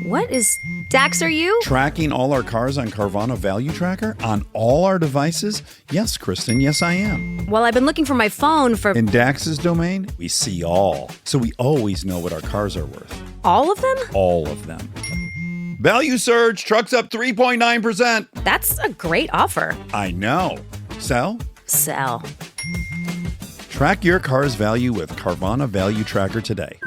What is... Dax, are you? Tracking all our cars on Carvana Value Tracker on all our devices? Yes, Kristen, yes I am. Well, I've been looking for my phone for... In Dax's domain, we see all. So we always know what our cars are worth. All of them? All of them. Value surge, trucks up 3.9%. That's a great offer. I know. Sell? Sell. Track your car's value with Carvana Value Tracker today.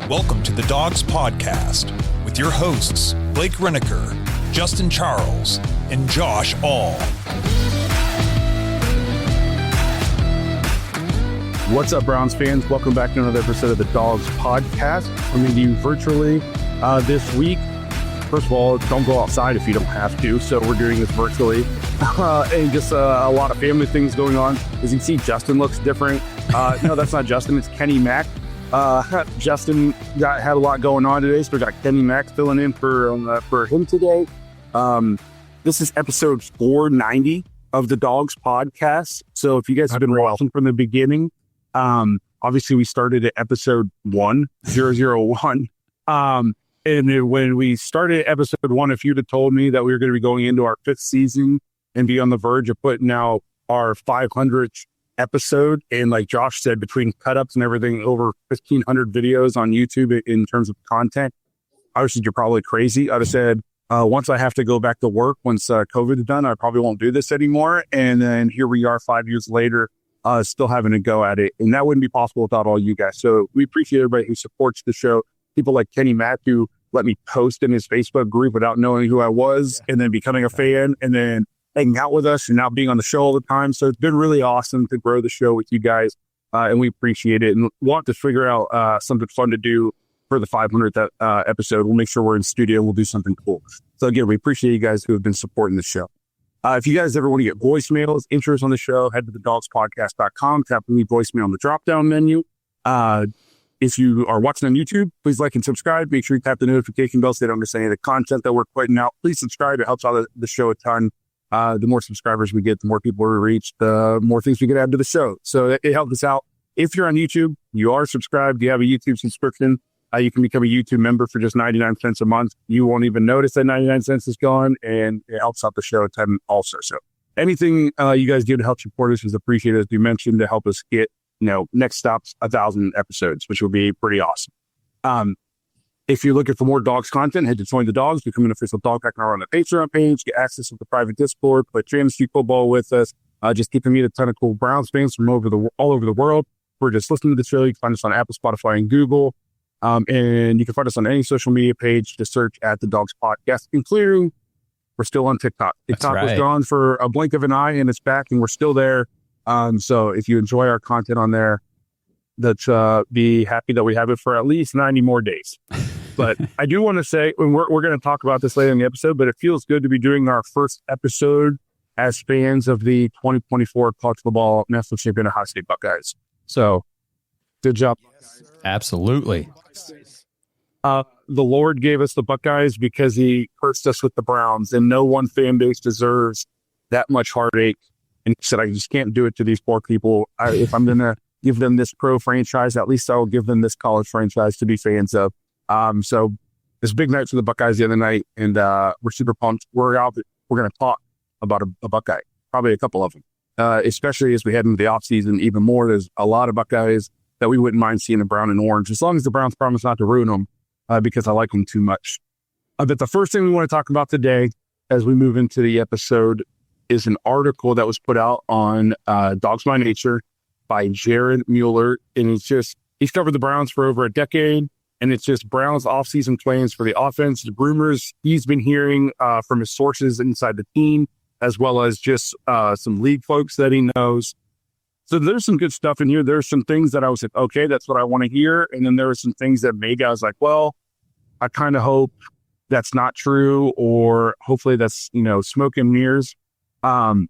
Welcome to the Dogs Podcast with your hosts, Blake Reneker, Justin Charles, and Josh All. What's up, Browns fans? Welcome back to another episode of the Dogs Podcast. Coming to you virtually this week. First of all, don't go outside if you don't have to, so we're doing this virtually. And just a lot of family things going on. As you can see, Justin looks different. No, that's not Justin, it's Kenny Mack. Justin had a lot going on today, so we got Kenny Mack filling in for him today. This is episode 490 of the Dogs Podcast. So if you guys have been watching from the beginning, obviously we started at episode 1001. And when we started episode 1, if you'd have told me that we were going to be going into our 5th season and be on the verge of putting out our 500th episode, and like Josh said, between cut-ups and everything, over 1,500 videos on YouTube in terms of content, I would have said you're probably crazy. I'd have said, once I have to go back to work, once COVID is done, I probably won't do this anymore. And then here we are 5 years later, still having to go at it. And that wouldn't be possible without all you guys. So we appreciate everybody who supports the show. People like Kenny Mack, who let me post in his Facebook group without knowing who I was, and then becoming a fan, and then hanging out with us and now being on the show all the time. So it's been really awesome to grow the show with you guys. And we appreciate it and want to figure out something fun to do for the 500th episode. We'll make sure we're in studio. We'll do something cool. So again, we appreciate you guys who have been supporting the show. If you guys ever want to get voicemails, intros on the show, head to thedogspodcast.com, tap the voicemail on the drop-down menu. If you are watching on YouTube, please like and subscribe. Make sure you tap the notification bell so you don't miss any of the content that we're putting out. Please subscribe. It helps out the show a ton. The more subscribers we get, the more people we reach, the more things we can add to the show. So it helps us out. If you're on YouTube, you are subscribed, you have a YouTube subscription, you can become a YouTube member for just 99 cents a month. You won't even notice that 99 cents is gone, and it helps out the show a ton also. So anything you guys do to help support us is appreciated, as we mentioned, to help us get, next stop's 1,000 episodes, which will be pretty awesome. If you're looking for more Dogs content, head to Join the Dogs, become an official dog partner on the Patreon page, get access to the private Discord, play fantasy football with us. Just keep meet a ton of cool Browns fans from all over the world. We're just listening to the show. You can find us on Apple, Spotify, and Google. And you can find us on any social media page. Just search at the Dogs Podcast, including we're still on TikTok. TikTok was gone for a blink of an eye, and it's back, and we're still there. So if you enjoy our content on there, let's be happy that we have it for at least 90 more days. But I do want to say, and we're going to talk about this later in the episode, but it feels good to be doing our first episode as fans of the 2024 college football national champion Ohio State Buckeyes. So good job. Absolutely. The Lord gave us the Buckeyes because he cursed us with the Browns, and no one fan base deserves that much heartache. And he said, I just can't do it to these poor people. If I'm going to give them this pro franchise, at least I will give them this college franchise to be fans of. So it's a big night for the Buckeyes the other night, and we're super pumped. We're going to talk about a Buckeye, probably a couple of them, especially as we head into the offseason even more. There's a lot of Buckeyes that we wouldn't mind seeing in brown and orange, as long as the Browns promise not to ruin them, because I like them too much. But the first thing we want to talk about today, as we move into the episode, is an article that was put out on Dogs by Nature by Jared Mueller, and he's covered the Browns for over a decade. And it's just Brown's offseason plans for the offense, the rumors he's been hearing from his sources inside the team, as well as just some league folks that he knows. So there's some good stuff in here. There's some things that I was like, okay, that's what I want to hear. And then there were some things that maybe I was like, well, I kind of hope that's not true, or hopefully that's, smoke and mirrors. I'll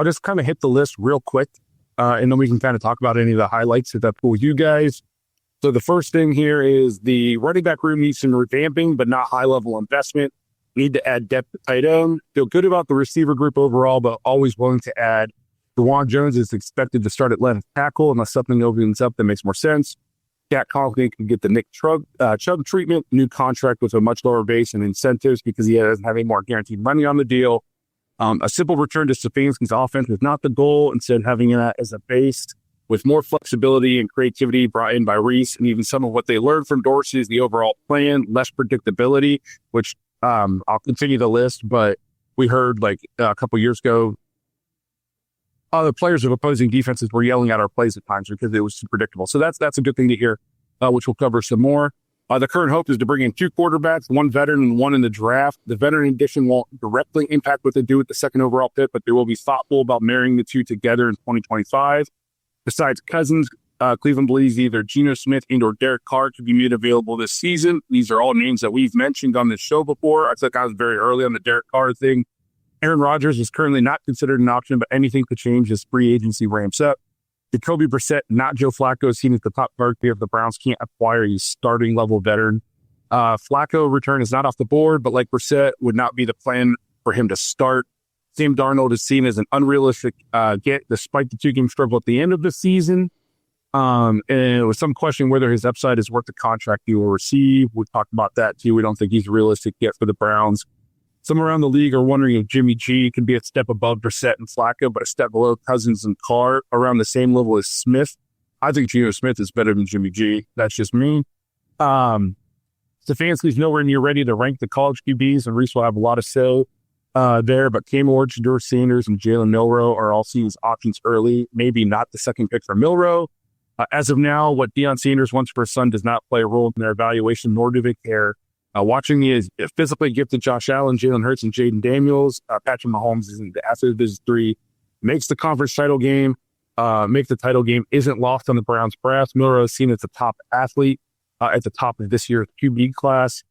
just kind of hit the list real quick, and then we can kind of talk about any of the highlights if that's cool with you guys. So the first thing here is the running back room needs some revamping, but not high-level investment. Need to add depth at tight end. Feel good about the receiver group overall, but always willing to add. Juwan Jones is expected to start at left tackle unless something opens up that makes more sense. Jack Conklin can get the Nick Chubb treatment, new contract with a much lower base and incentives because he doesn't have any more guaranteed money on the deal. A simple return to Stefanski's offense is not the goal. Instead, having that as a base with more flexibility and creativity brought in by Reese, and even some of what they learned from Dorsey is the overall plan, less predictability, which I'll continue the list, but we heard like a couple years ago, the players of opposing defenses were yelling at our plays at times because it was too predictable. So that's a good thing to hear, which we'll cover some more. The current hope is to bring in 2 quarterbacks, 1 veteran and 1 in the draft. The veteran addition won't directly impact what they do with the second overall pick, but they will be thoughtful about marrying the 2 together in 2025. Besides Cousins, Cleveland believes either Geno Smith and or Derek Carr could be made available this season. These are all names that we've mentioned on this show before. I think I was very early on the Derek Carr thing. Aaron Rodgers is currently not considered an option, but anything could change as free agency ramps up. Jacoby Brissett, not Joe Flacco, seen as the top priority if the Browns can't acquire a starting level veteran. Flacco return is not off the board, but like Brissett, would not be the plan for him to start. Sam Darnold is seen as an unrealistic get, despite the 2-game struggle at the end of the season. And it was some question whether his upside is worth the contract he will receive. We talked about that too. We don't think he's a realistic get for the Browns. Some around the league are wondering if Jimmy G could be a step above Brissett and Flacco, but a step below Cousins and Carr, around the same level as Smith. I think Geno Smith is better than Jimmy G. That's just me. Stefanski's nowhere near ready to rank the college QBs, and Reese will have a lot of say there, but Cam Ward, Shedeur Sanders, and Jalen Milroe are all seen as options early, maybe not the second pick for Milroe. As of now, what Deion Sanders wants for his son does not play a role in their evaluation, nor do they care. Watching the physically gifted Josh Allen, Jalen Hurts, and Jaden Daniels, Patrick Mahomes isn't after this 3 makes the conference title game. Make the title game isn't lost on the Browns brass. Milroe is seen as the top athlete at the top of this year's QB class.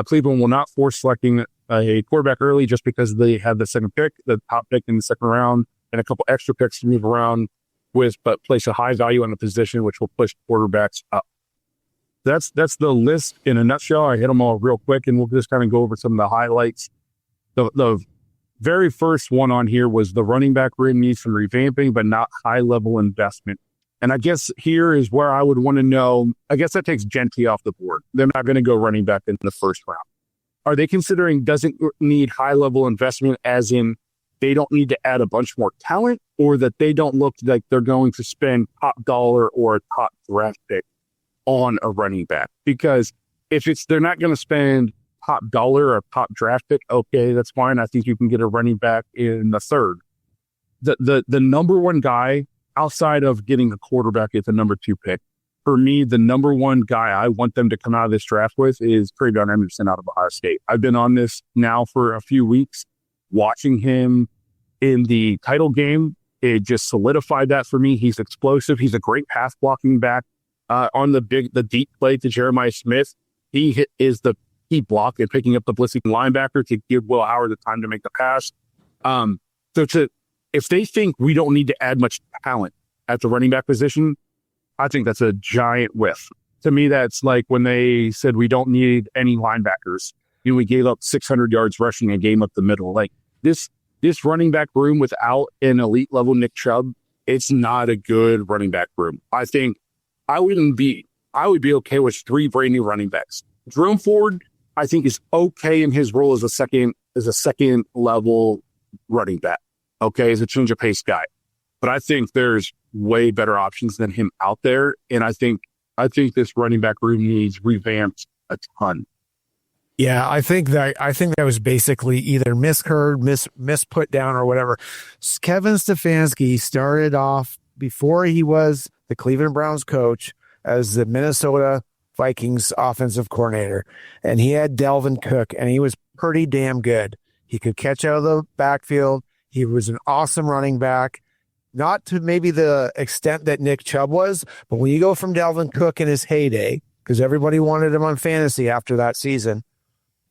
Cleveland will not force selecting a quarterback early just because they had the second pick, the top pick in the second round, and a couple extra picks to move around with, but place a high value on the position, which will push quarterbacks up. That's the list in a nutshell. I hit them all real quick, and we'll just kind of go over some of the highlights. The very first one on here was the running back room needs some revamping, but not high-level investment. And I guess here is where I would want to know, I guess that takes Genty off the board. They're not going to go running back in the first round. Are they considering doesn't need high-level investment as in they don't need to add a bunch more talent, or that they don't look like they're going to spend top dollar or a top draft pick on a running back? Because if they're not going to spend top dollar or top draft pick, okay, that's fine. I think you can get a running back in the third. The number one guy outside of getting a quarterback at the number 2 pick, for me, the number one guy I want them to come out of this draft with is Travion Henderson out of Ohio State. I've been on this now for a few weeks, watching him in the title game. It just solidified that for me. He's explosive. He's a great pass blocking back. On the deep play to Jeremiah Smith, he is the key block in picking up the blitzing linebacker to give Will Howard the time to make the pass. If they think we don't need to add much talent at the running back position, I think that's a giant whiff. To me, that's like when they said we don't need any linebackers. We gave up 600 yards rushing a game up the middle. Like this running back room without an elite level Nick Chubb, it's not a good running back room. I think I would be okay with 3 brand new running backs. Jerome Ford, I think, is okay in his role as a second level running back. Okay, as a change of pace guy. But I think there's way better options than him out there. And I think this running back room needs revamped a ton. Yeah, I think that was basically either misheard, misput down, or whatever. Kevin Stefanski started off before he was the Cleveland Browns coach as the Minnesota Vikings offensive coordinator, and he had Delvin Cook, and he was pretty damn good. He could catch out of the backfield. He was an awesome running back, not to maybe the extent that Nick Chubb was, but when you go from Delvin Cook in his heyday, because everybody wanted him on fantasy after that season,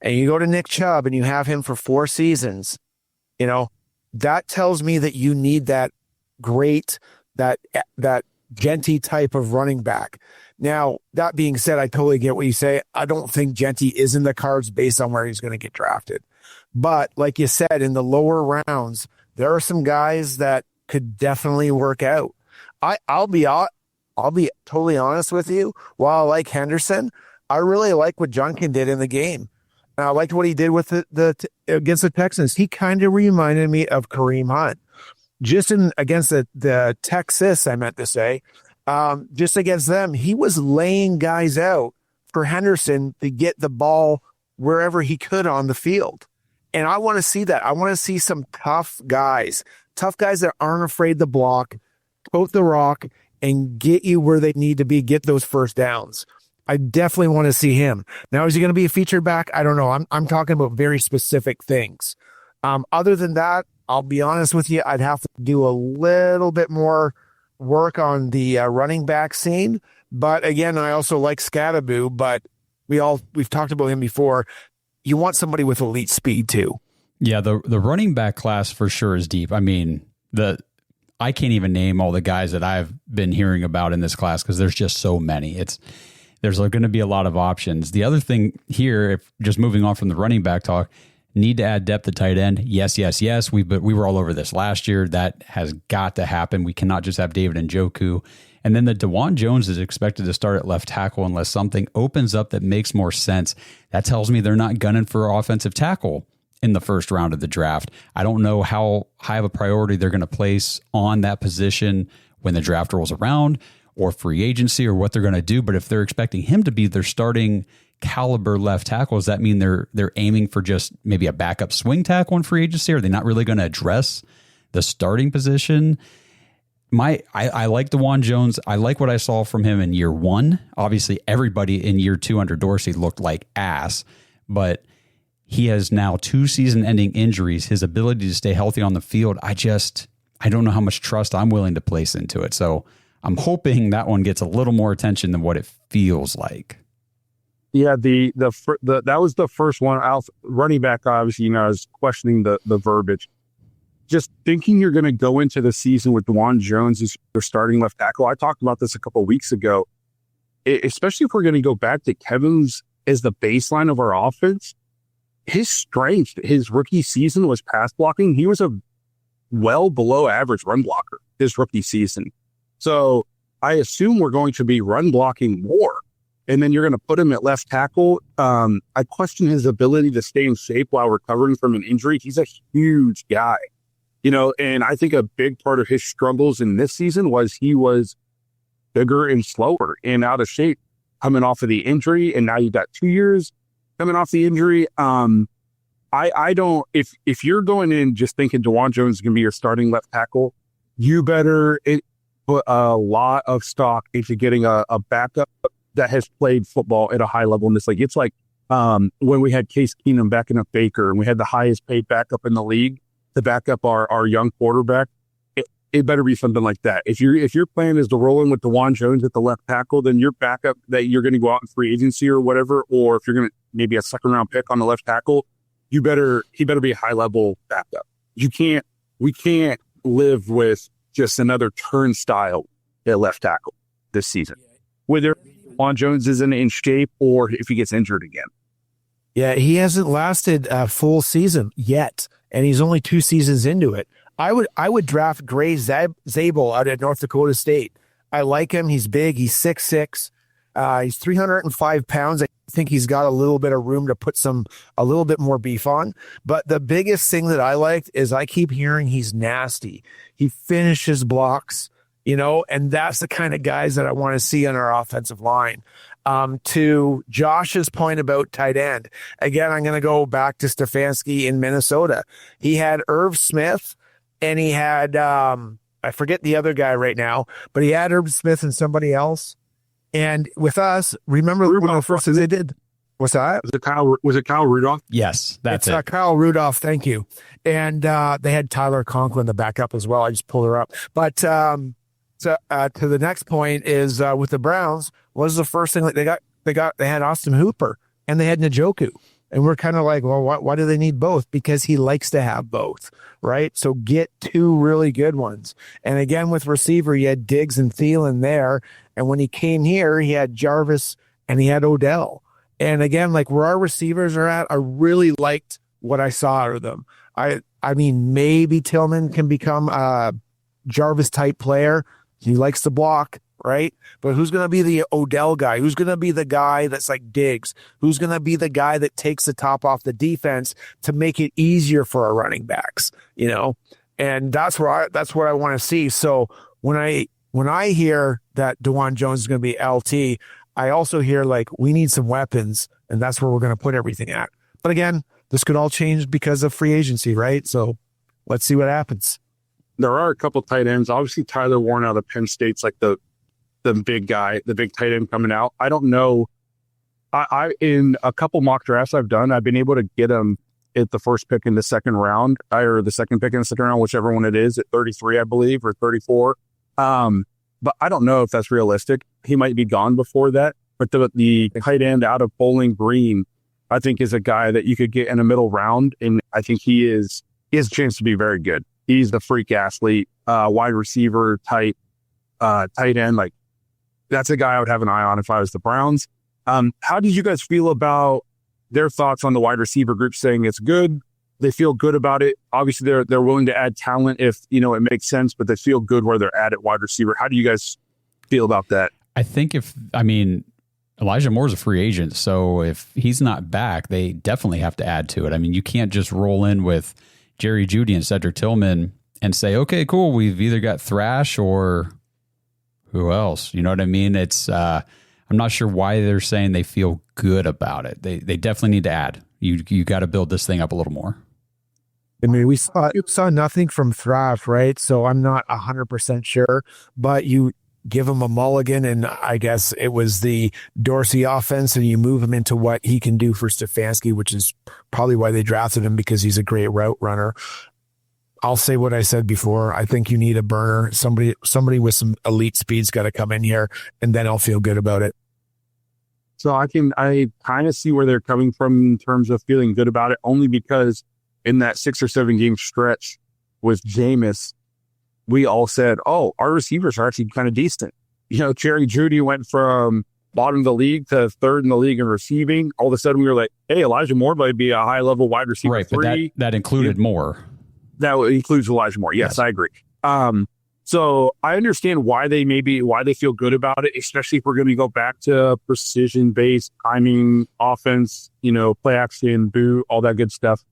and you go to Nick Chubb and you have him for 4 seasons, that tells me that you need that great, that Genty type of running back. Now, that being said, I totally get what you say. I don't think Genty is in the cards based on where he's going to get drafted. But like you said, in the lower rounds, there are some guys that could definitely work out. I'll be totally honest with you. While I like Henderson, I really like what Junkin did in the game. And I liked what he did with against the Texans. He kind of reminded me of Kareem Hunt. Just against the Texas, I meant to say, just against them, he was laying guys out for Henderson to get the ball wherever he could on the field. And I want to see that. I want to see some tough guys that aren't afraid to block, tote the rock, and get you where they need to be, get those first downs. I definitely want to see him. Now, is he going to be a featured back? I don't know. I'm talking about very specific things. Other than that, I'll be honest with you, I'd have to do a little bit more work on the running back scene. But again, I also like Scadaboo, but we've talked about him before. You want somebody with elite speed too. Yeah, the running back class for sure is deep. I mean, I can't even name all the guys that I've been hearing about in this class because there's just so many. There's going to be a lot of options. The other thing here, if just moving on from the running back talk, need to add depth at tight end. Yes. We were all over this last year. That has got to happen. We cannot just have David Njoku. And then the DeJuan Jones is expected to start at left tackle unless something opens up that makes more sense. That tells me they're not gunning for offensive tackle in the first round of the draft. I don't know how high of a priority they're going to place on that position when the draft rolls around or free agency or what they're going to do. But if they're expecting him to be their starting caliber left tackle, does that mean they're aiming for just maybe a backup swing tackle in free agency? Are they not really going to address the starting position? I like DeJuan Jones. I like what I saw from him in year one. Obviously, everybody in year two under Dorsey looked like ass, but he has now 2 season-ending injuries. His ability to stay healthy on the field, I don't know how much trust I'm willing to place into it. So I'm hoping that one gets a little more attention than what it feels like. Yeah, that was the first one. Running back, obviously, I was questioning the verbiage. Just thinking you're going to go into the season with DeJuan Jones as your starting left tackle. I talked about this a couple of weeks ago, especially if we're going to go back to Kevin's as the baseline of our offense. His strength, his rookie season was pass blocking. He was a well below average run blocker his rookie season. So I assume we're going to be run blocking more. And then you're going to put him at left tackle. I question his ability to stay in shape while recovering from an injury. He's a huge guy, and I think a big part of his struggles in this season was he was bigger and slower and out of shape coming off of the injury. And now you've got 2 years coming off the injury. I don't, if you're going in just thinking DeJuan Jones is going to be your starting left tackle, you better put a lot of stock into getting a backup that has played football at a high level in this league. It's like when we had Case Keenum backing up Baker and we had the highest paid backup in the league to back up our young quarterback. It better be something like that. If your plan is to roll in with DeJuan Jones at the left tackle, then your backup that you're going to go out in free agency or whatever, or if you're going to maybe a second round pick on the left tackle, he better be a high level backup. We can't live with just another turnstile at left tackle this season, whether DeJuan Jones isn't in shape or if he gets injured again. Yeah, he hasn't lasted a full season yet, and he's only 2 seasons into it. I would draft Gray Zabel out at North Dakota State. I like him. He's big. He's 6'6". He's 305 pounds. I think he's got a little bit of room to put a little bit more beef on. But the biggest thing that I liked is I keep hearing he's nasty. He finishes blocks, and that's the kind of guys that I want to see on our offensive line. To Josh's point about tight end, again, I'm going to go back to Stefanski in Minnesota. He had Irv Smith and he had, I forget the other guy right now, but he had Irv Smith and somebody else. And with us, remember one of the first things they did? What's that? Was it Kyle Rudolph? Yes, that's it. Kyle Rudolph, thank you. And they had Tyler Conklin to back up as well. I just pulled her up. But to the next point is with the Browns, what was the first thing they had Austin Hooper and they had Njoku. And we're kind of like, well, why do they need both? Because he likes to have both, right? So get 2 really good ones. And again, with receiver, you had Diggs and Thielen there. And when he came here, he had Jarvis and he had Odell. And again, like where our receivers are at, I really liked what I saw out of them. I mean, maybe Tillman can become a Jarvis type player. He likes to block, right? But who's going to be the Odell guy? Who's going to be the guy that's like Diggs? Who's going to be the guy that takes the top off the defense to make it easier for our running backs, you know? And that's what I want to see. So when I hear that DeJuan Jones is going to be LT, I also hear like we need some weapons, and that's where we're going to put everything at. But again, this could all change because of free agency, right? So let's see what happens. There are a couple tight ends. Obviously, Tyler Warren out of Penn State's like the big guy, the big tight end coming out. I don't know. I in a couple mock drafts I've done, I've been able to get him at the first pick in the second round, or the second pick in the second round, whichever one it is, at 33, I believe, or 34. But I don't know if that's realistic. He might be gone before that. But the tight end out of Bowling Green, I think, is a guy that you could get in a middle round, and I think he has a chance to be very good. He's the freak athlete, wide receiver type, tight end. Like, that's a guy I would have an eye on if I was the Browns. How did you guys feel about their thoughts on the wide receiver group saying it's good? They feel good about it. Obviously, they're willing to add talent if, you know, it makes sense, but they feel good where they're at wide receiver. How do you guys feel about that? I think Elijah Moore's a free agent, so if he's not back, they definitely have to add to it. I mean, you can't just roll in with Jerry Jeudy and Cedric Tillman and say, okay, cool, we've either got Thrash or who else? You know what I mean? It's I'm not sure why they're saying they feel good about it. They definitely need to add. You got to build this thing up a little more. I mean, we saw nothing from Thrash, right? So I'm not 100% sure, but you give him a mulligan, and I guess it was the Dorsey offense, and you move him into what he can do for Stefanski, which is probably why they drafted him, because he's a great route runner. I'll say what I said before. I think you need a burner. Somebody with some elite speed's got to come in here, and then I'll feel good about it. So I kind of see where they're coming from in terms of feeling good about it, only because in that 6 or 7 game stretch with Jameis, we all said, oh, our receivers are actually kind of decent. You know, Jerry Jeudy went from bottom of the league to third in the league in receiving. All of a sudden we were like, hey, Elijah Moore might be a high level wide receiver. Right, but that included Moore. That includes Elijah Moore. Yes, I agree. So I understand why they feel good about it, especially if we're going to go back to precision-based timing, offense, you know, play action, boo, all that good stuff.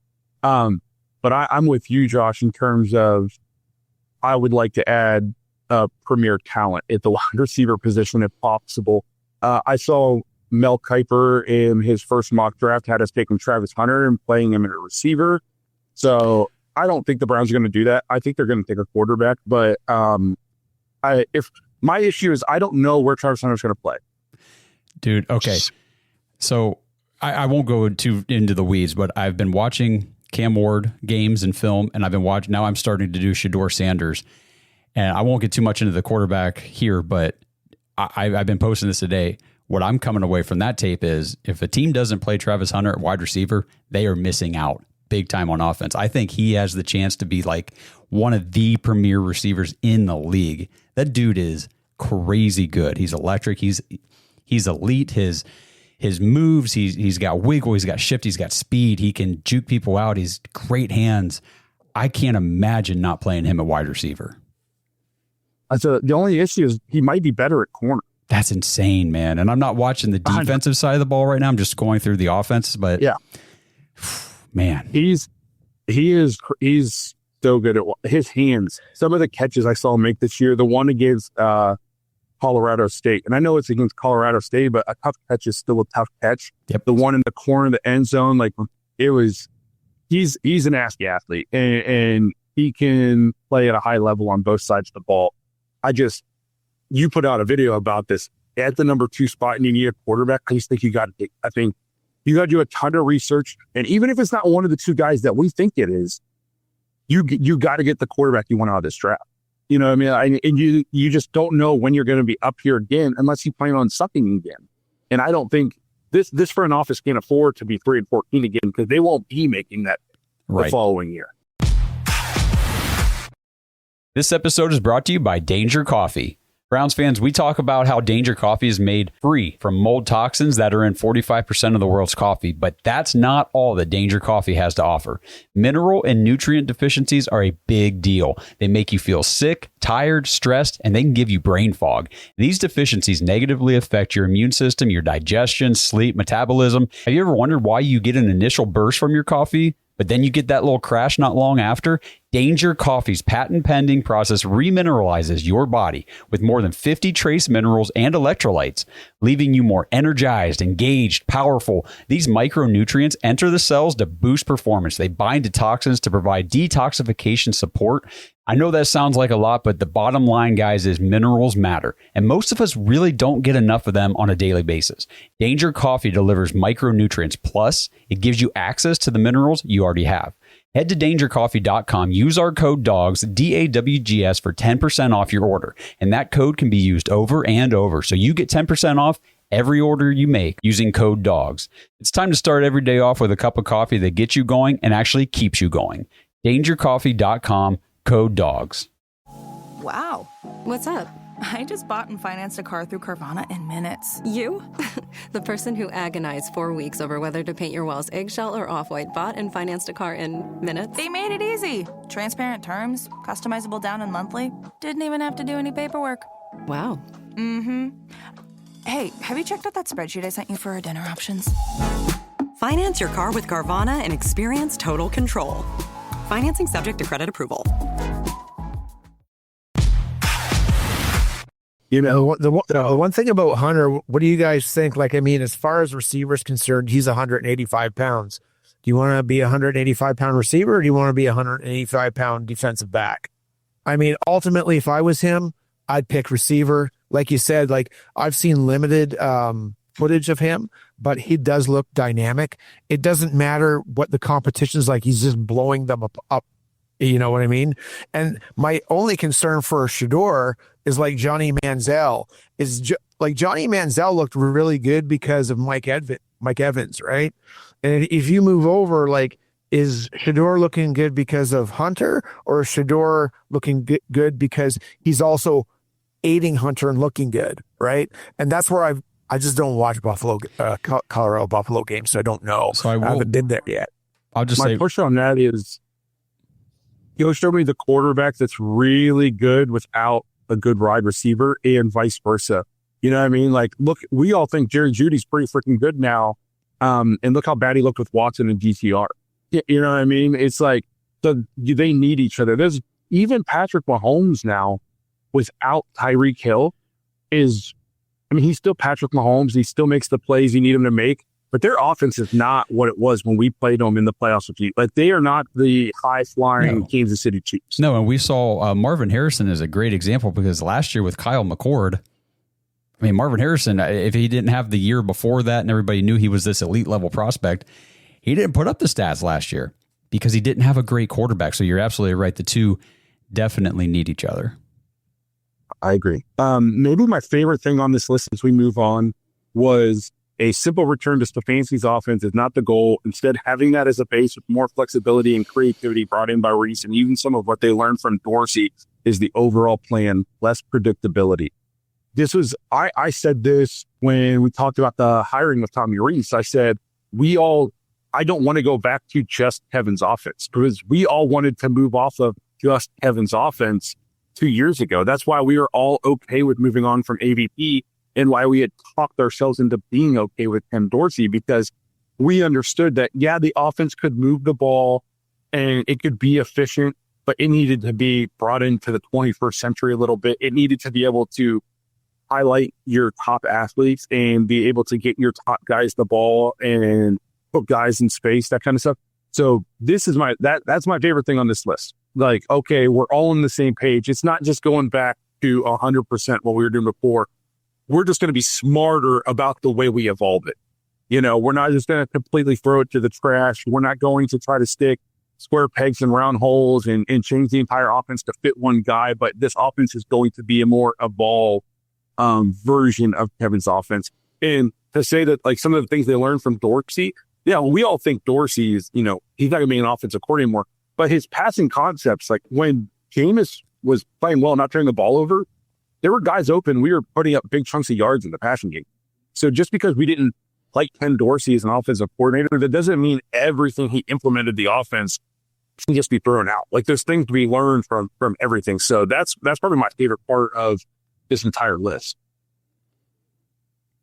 But I'm with you, Josh, in terms of I would like to add premier talent at the wide receiver position if possible. I saw Mel Kiper in his first mock draft had us taking Travis Hunter and playing him at a receiver. So I don't think the Browns are going to do that. I think they're going to take a quarterback, but if my issue is I don't know where Travis Hunter is going to play. Dude, okay. So I won't go too into the weeds, but I've been watching Cam Ward games and film, and now I'm starting to do Shedeur Sanders. And I won't get too much into the quarterback here, but I've been posting this today. What I'm coming away from that tape is if a team doesn't play Travis Hunter at wide receiver, they are missing out big time on offense. I think he has the chance to be like one of the premier receivers in the league. That dude is crazy good. He's electric. He's elite. His moves, he's got wiggle, he's got shift, he's got speed. He can juke people out. He's great hands. I can't imagine not playing him at wide receiver. So the only issue is he might be better at corner. That's insane, man. And I'm not watching the defensive side of the ball right now. I'm just going through the offense, but yeah. Man, he's so good at his hands. Some of the catches I saw him make this year, the one against Colorado State, and I know it's against Colorado State, but a tough catch is still a tough catch. Yep. The one in the corner of the end zone, like it was, he's an nasty athlete, and he can play at a high level on both sides of the ball. You put out a video about this at the number 2 spot, and you need a quarterback. I think you got to do a ton of research. And even if it's not one of the 2 guys that we think it is, you got to get the quarterback you want out of this draft. You know what I mean? And you just don't know when you're going to be up here again unless you plan on sucking again. And I don't think this front office can afford to be 3-14 again, because they won't be making that the following year. This episode is brought to you by Danger Coffee. Browns fans, we talk about how Danger Coffee is made free from mold toxins that are in 45% of the world's coffee, but that's not all that Danger Coffee has to offer. Mineral and nutrient deficiencies are a big deal. They make you feel sick, tired, stressed, and they can give you brain fog. These deficiencies negatively affect your immune system, your digestion, sleep, metabolism. Have you ever wondered why you get an initial burst from your coffee, but then you get that little crash not long after? Danger Coffee's patent-pending process remineralizes your body with more than 50 trace minerals and electrolytes, leaving you more energized, engaged, powerful. These micronutrients enter the cells to boost performance. They bind to toxins to provide detoxification support. I know that sounds like a lot, but the bottom line, guys, is minerals matter, and most of us really don't get enough of them on a daily basis. Danger Coffee delivers micronutrients, plus it gives you access to the minerals you already have. Head to dangercoffee.com, use our code DAWGS, DAWGS, for 10% off your order. And that code can be used over and over. So you get 10% off every order you make using code DAWGS. It's time to start every day off with a cup of coffee that gets you going and actually keeps you going. Dangercoffee.com, code DAWGS. Wow. What's up? I just bought and financed a car through Carvana in minutes. You? The person who agonized 4 weeks over whether to paint your walls eggshell or off-white bought and financed a car in minutes? They made it easy. Transparent terms, customizable down and monthly. Didn't even have to do any paperwork. Wow. Mm-hmm. Hey, have you checked out that spreadsheet I sent you for our dinner options? Finance your car with Carvana and experience total control. Financing subject to credit approval. You know, the one thing about Hunter, what do you guys think? Like, I mean, as far as receivers concerned, he's 185 pounds. Do you want to be a 185-pound receiver, or do you want to be a 185-pound defensive back? I mean, ultimately, if I was him, I'd pick receiver. Like you said, like I've seen limited footage of him, but he does look dynamic. It doesn't matter what the competition's like. He's just blowing them up. You know what I mean? And my only concern for Shedeur is like Johnny Manziel. Like Johnny Manziel looked really good because of Mike Evans, right? And if you move over, like, is Shedeur looking good because of Hunter, or is Shedeur looking good because he's also aiding Hunter and looking good, right? And that's where I just don't watch Colorado Buffalo games, so I don't know. So I haven't been there yet. I'll just My say, push on that is, you'll show me the quarterback that's really good without a good wide receiver, and vice versa. You know what I mean? Like, look, we all think Jerry Jeudy's pretty freaking good now. And look how bad he looked with Watson and DTR. You know what I mean? It's like, they need each other. There's even Patrick Mahomes now without Tyreek Hill he's still Patrick Mahomes. He still makes the plays you need him to make. But their offense is not what it was when we played them in the playoffs with you. Like, they are not the high-flying Kansas City Chiefs. no, and we saw Marvin Harrison is a great example, because last year with Kyle McCord, I mean, Marvin Harrison, if he didn't have the year before that and everybody knew he was this elite level prospect, he didn't put up the stats last year because he didn't have a great quarterback. So you're absolutely right. The two definitely need each other. I agree. Maybe my favorite thing on this list as we move on was a simple return to Stefanski's offense is not the goal. Instead, having that as a base with more flexibility and creativity brought in by Reese, and even some of what they learned from Dorsey, is the overall plan, less predictability. This was, I said this when we talked about the hiring of Tommy Reese. I said, I don't want to go back to just Kevin's offense, because we all wanted to move off of just Kevin's offense 2 years ago. That's why we were all okay with moving on from AVP, and why we had talked ourselves into being okay with Ken Dorsey, because we understood that, yeah, the offense could move the ball and it could be efficient, but it needed to be brought into the 21st century a little bit. It needed to be able to highlight your top athletes and be able to get your top guys the ball and put guys in space, that kind of stuff. So this is that's my favorite thing on this list. Like, okay, we're all on the same page. It's not just going back to 100% what we were doing before. We're just going to be smarter about the way we evolve it. You know, we're not just going to completely throw it to the trash. We're not going to try to stick square pegs in round holes and change the entire offense to fit one guy. But this offense is going to be a more evolved version of Kevin's offense. And to say that, like, some of the things they learned from Dorsey, yeah, well, we all think Dorsey is, you know, he's not going to be an offensive coordinator anymore. But his passing concepts, like when Jameis was playing well, not turning the ball over, there were guys open. We were putting up big chunks of yards in the passing game. So just because we didn't like Ken Dorsey as an offensive coordinator, that doesn't mean everything he implemented the offense can just be thrown out. Like there's things to be learned from everything. So that's probably my favorite part of this entire list.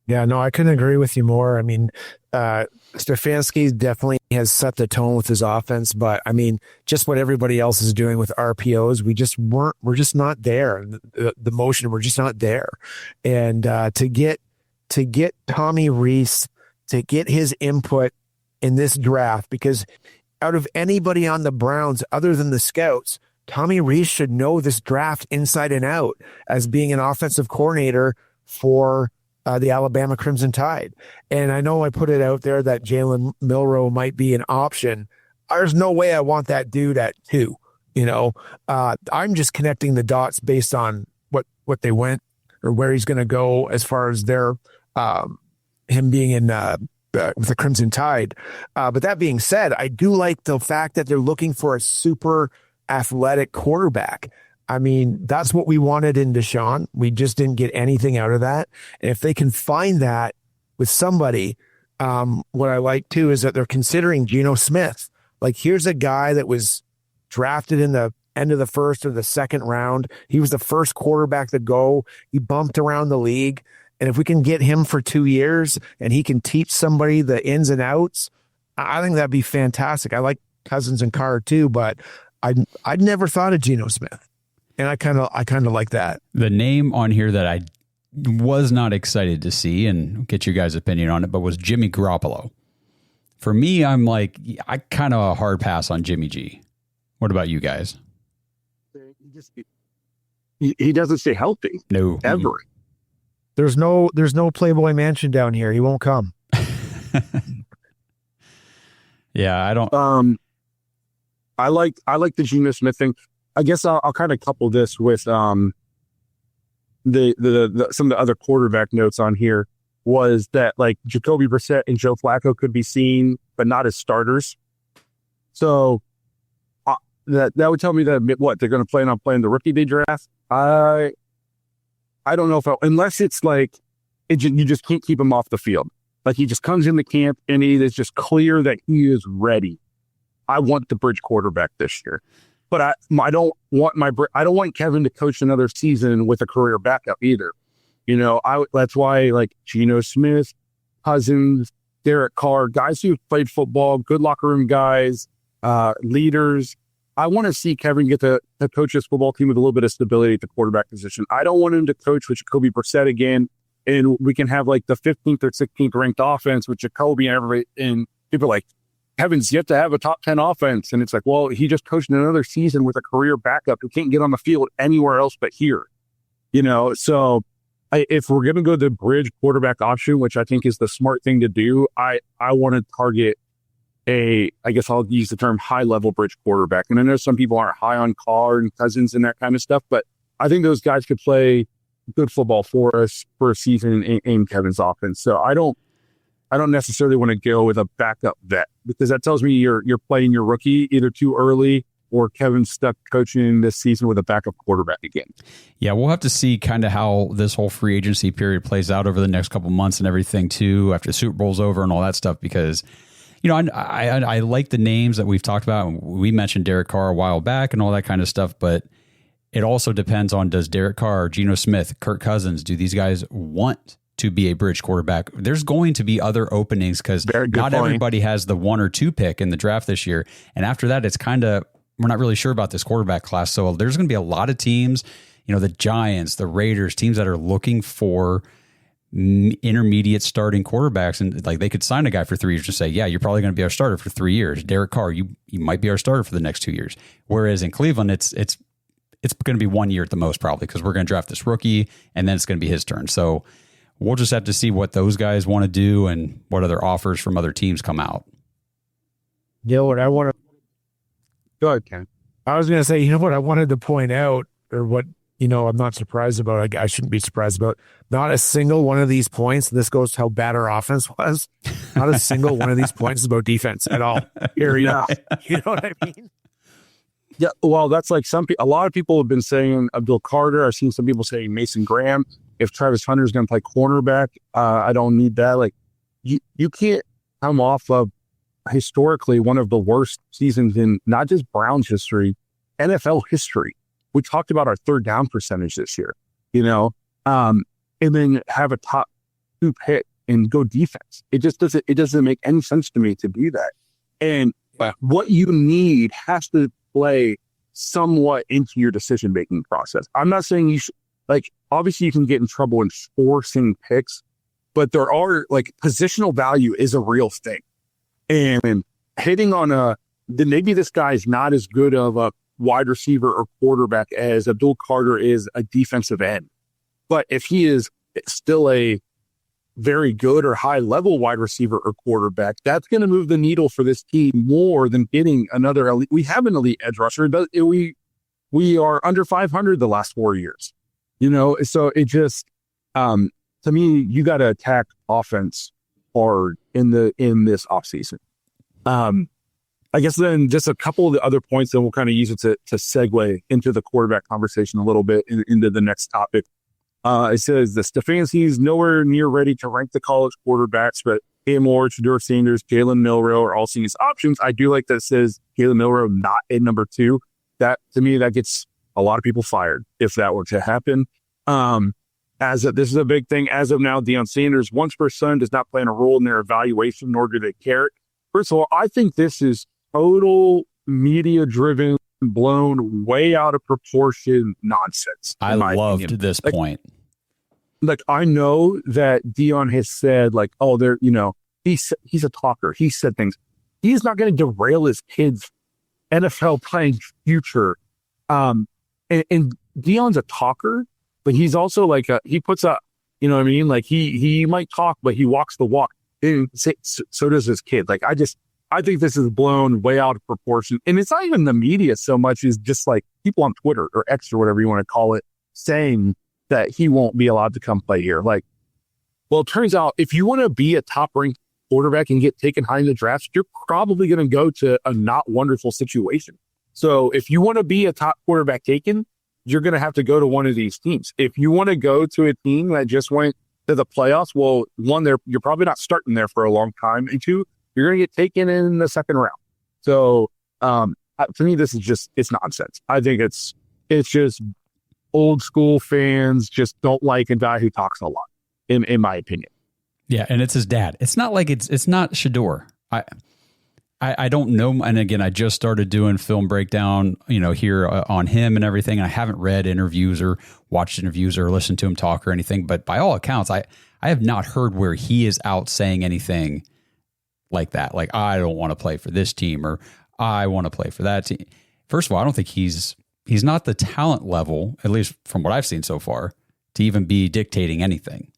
Yeah, no, I couldn't agree with you more. I mean, Stefanski definitely has set the tone with his offense, but I mean, just what everybody else is doing with RPOs, we're just not there. The motion, we're just not there. And to get Tommy Rees, to get his input in this draft, because out of anybody on the Browns other than the scouts, Tommy Rees should know this draft inside and out as being an offensive coordinator for the Alabama Crimson Tide. And I know I put it out there that Jalen Milroe might be an option. There's no way I want that dude at 2. I'm just connecting the dots based on what they went or where he's going to go as far as their him being in with the Crimson Tide. But that being said, I do like the fact that they're looking for a super athletic quarterback. I mean, that's what we wanted in Deshaun. We just didn't get anything out of that. And if they can find that with somebody, what I like too is that they're considering Geno Smith. Like, here's a guy that was drafted in the end of the first or the second round. He was the first quarterback to go. He bumped around the league. And if we can get him for 2 years and he can teach somebody the ins and outs, I think that'd be fantastic. I like Cousins and Carr too, but I'd never thought of Geno Smith. And I kind of like that. The name on here that I was not excited to see and get your guys' opinion on it, but was Jimmy Garoppolo. For me, I'm like, I kind of a hard pass on Jimmy G. What about you guys? He doesn't stay healthy. No. Ever. There's no Playboy Mansion down here. He won't come. Yeah, I don't. I like the Geno Smith thing. I guess I'll kind of couple this with the some of the other quarterback notes on here was that like Jacoby Brissett and Joe Flacco could be seen, but not as starters. So that would tell me that what they're going to plan on playing the rookie day draft. I don't know if unless it's like you just can't keep him off the field. Like he just comes into camp and it is just clear that he is ready. I want the bridge quarterback this year. But I don't want Kevin to coach another season with a career backup either. That's why like Geno Smith, Cousins, Derek Carr, guys who've played football, good locker room guys, leaders. I want to see Kevin get to coach his football team with a little bit of stability at the quarterback position. I don't want him to coach with Jacoby Brissett again, and we can have like the 15th or 16th ranked offense with Jacoby and everybody. And people are like, Kevin's yet to have a top 10 offense. And it's like, well, he just coached another season with a career backup who can't get on the field anywhere else but here. So if we're going to go the bridge quarterback option, which I think is the smart thing to do, I want to target I guess I'll use the term high level bridge quarterback. And I know some people aren't high on Carr and Cousins and that kind of stuff, but I think those guys could play good football for us for a season in Kevin's offense. So I don't necessarily want to go with a backup vet because that tells me you're playing your rookie either too early or Kevin's stuck coaching this season with a backup quarterback again. Yeah, we'll have to see kind of how this whole free agency period plays out over the next couple months and everything too, after the Super Bowl's over and all that stuff, because I like the names that we've talked about. We mentioned Derek Carr a while back and all that kind of stuff, but it also depends on, does Derek Carr, Geno Smith, Kirk Cousins, do these guys want to be a bridge quarterback? There's going to be other openings because not everybody has the 1 or 2 pick in the draft this year. And after that, it's kind of, we're not really sure about this quarterback class. So there's going to be a lot of teams, the Giants, the Raiders, teams that are looking for intermediate starting quarterbacks. And like they could sign a guy for 3 years and say, yeah, you're probably going to be our starter for 3 years. Derek Carr, you might be our starter for the next 2 years. Whereas in Cleveland, it's going to be 1 year at the most probably because we're going to draft this rookie and then it's going to be his turn. So we'll just have to see what those guys want to do and what other offers from other teams come out. What I want to go ahead, Ken. I was going to say, what I wanted to point out, or what I'm not surprised about. I shouldn't be surprised about. Not a single one of these points. This goes to how bad our offense was. Not a single one of these points is about defense at all. Period. You know what I mean? Yeah, well, that's like a lot of people have been saying Abdul Carter. I've seen some people saying Mason Graham. If Travis Hunter is going to play cornerback, I don't need that. Like, you can't come off of historically one of the worst seasons in not just Browns history, NFL history. We talked about our third down percentage this year, and then have a top 2 pick and go defense. It doesn't make any sense to me to do that. And what you need has to play somewhat into your decision-making process. I'm not saying you should, obviously you can get in trouble in forcing picks, but there are, positional value is a real thing. And hitting on then maybe this guy's not as good of a wide receiver or quarterback as Abdul Carter is a defensive end. But if he is still a very good or high level wide receiver or quarterback, that's going to move the needle for this team more than getting another elite. We have an elite edge rusher, but we are under 500 the last 4 years, so it just, to me, you got to attack offense hard in this offseason. I guess then just a couple of the other points, and we'll kind of use it to segue into the quarterback conversation a little bit into the next topic. It says the Stefanski's nowhere near ready to rank the college quarterbacks, but Cam Moore, Shedeur Sanders, Jalen Milroe are all seeing his options. I do like that it says Jalen Milroe not in number 2. That, to me, that gets a lot of people fired if that were to happen. This is a big thing. As of now, Deion Sanders, once per son, does not play a role in their evaluation, nor do they care. First of all, I think this is total media-driven, blown way out of proportion nonsense. I loved this point. I know that Deion has said, he's a talker. He said things. He's not going to derail his kids' NFL playing future. And Deion's a talker, but he's also he puts up, he might talk, but he walks the walk. And so does his kid. I think this is blown way out of proportion. And it's not even the media so much as just people on Twitter or X or whatever you want to call it, saying that he won't be allowed to come play here. It turns out if you want to be a top ranked quarterback and get taken high in the draft, you're probably going to go to a not wonderful situation. So if you want to be a top quarterback taken, you're going to have to go to one of these teams. If you want to go to a team that just went to the playoffs, well, one, you're probably not starting there for a long time. And 2, you're going to get taken in the second round. So to me, this is it's nonsense. I think it's just old school fans just don't like a guy who talks a lot, in my opinion. Yeah, and it's his dad. It's not like it's not Shedeur. I don't know. And again, I just started doing film breakdown, here on him and everything. And I haven't read interviews or watched interviews or listened to him talk or anything. But by all accounts, I have not heard where he is out saying anything like that. I don't want to play for this team or I want to play for that team. First of all, I don't think he's not the talent level, at least from what I've seen so far, to even be dictating anything.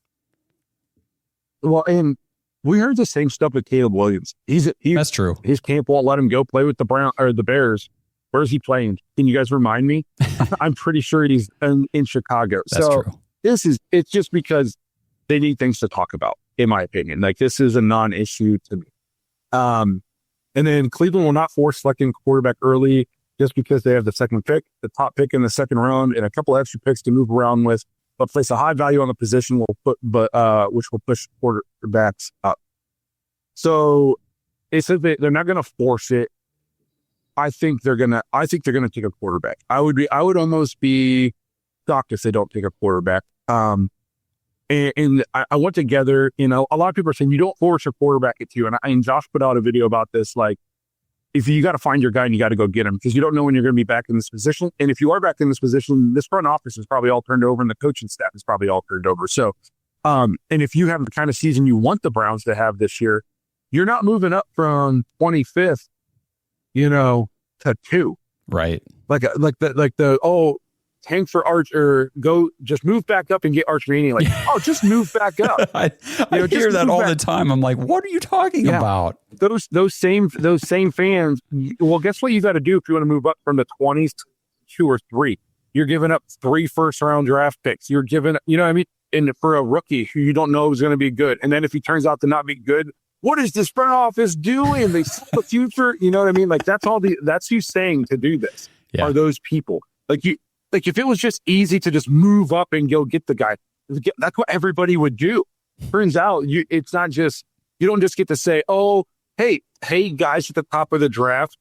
Well, and we heard the same stuff with Caleb Williams. That's true. His camp won't let him go play with the Bears. Where's he playing? Can you guys remind me? I'm pretty sure he's in Chicago. That's true. It's just because they need things to talk about, in my opinion. This is a non-issue to me. And then Cleveland will not force selecting quarterback early just because they have the second pick, the top pick in the second round, and a couple of extra picks to move around with, but place a high value on the position which will push quarterbacks up. So they said they're not going to force it. I think they're gonna take a quarterback. I would almost be shocked if they don't take a quarterback. And I went together, a lot of people are saying you don't force your quarterback at 2. And Josh put out a video about this, if you got to find your guy and you got to go get him because you don't know when you're going to be back in this position. And if you are back in this position, this front office is probably all turned over and the coaching staff is probably all turned over. So, and if you have the kind of season you want the Browns to have this year, you're not moving up from 25th, to 2. Right. Tank for Arch or go just move back up and get Arch Manning. Just move back up. I hear that all the time. I'm like, what are you talking about? Those same fans. Well, guess what you got to do if you want to move up from the 20s to 2 or 3? You're giving up 3 first-round draft picks. You're giving, and for a rookie who you don't know is going to be good. And then if he turns out to not be good, what is this front office doing? They see the future. You know what I mean? That's you saying to do this. are those people. Like if it was just easy to just move up and go get the guy, that's what everybody would do. Turns out it's not just, you don't just get to say, oh, hey guys at the top of the draft,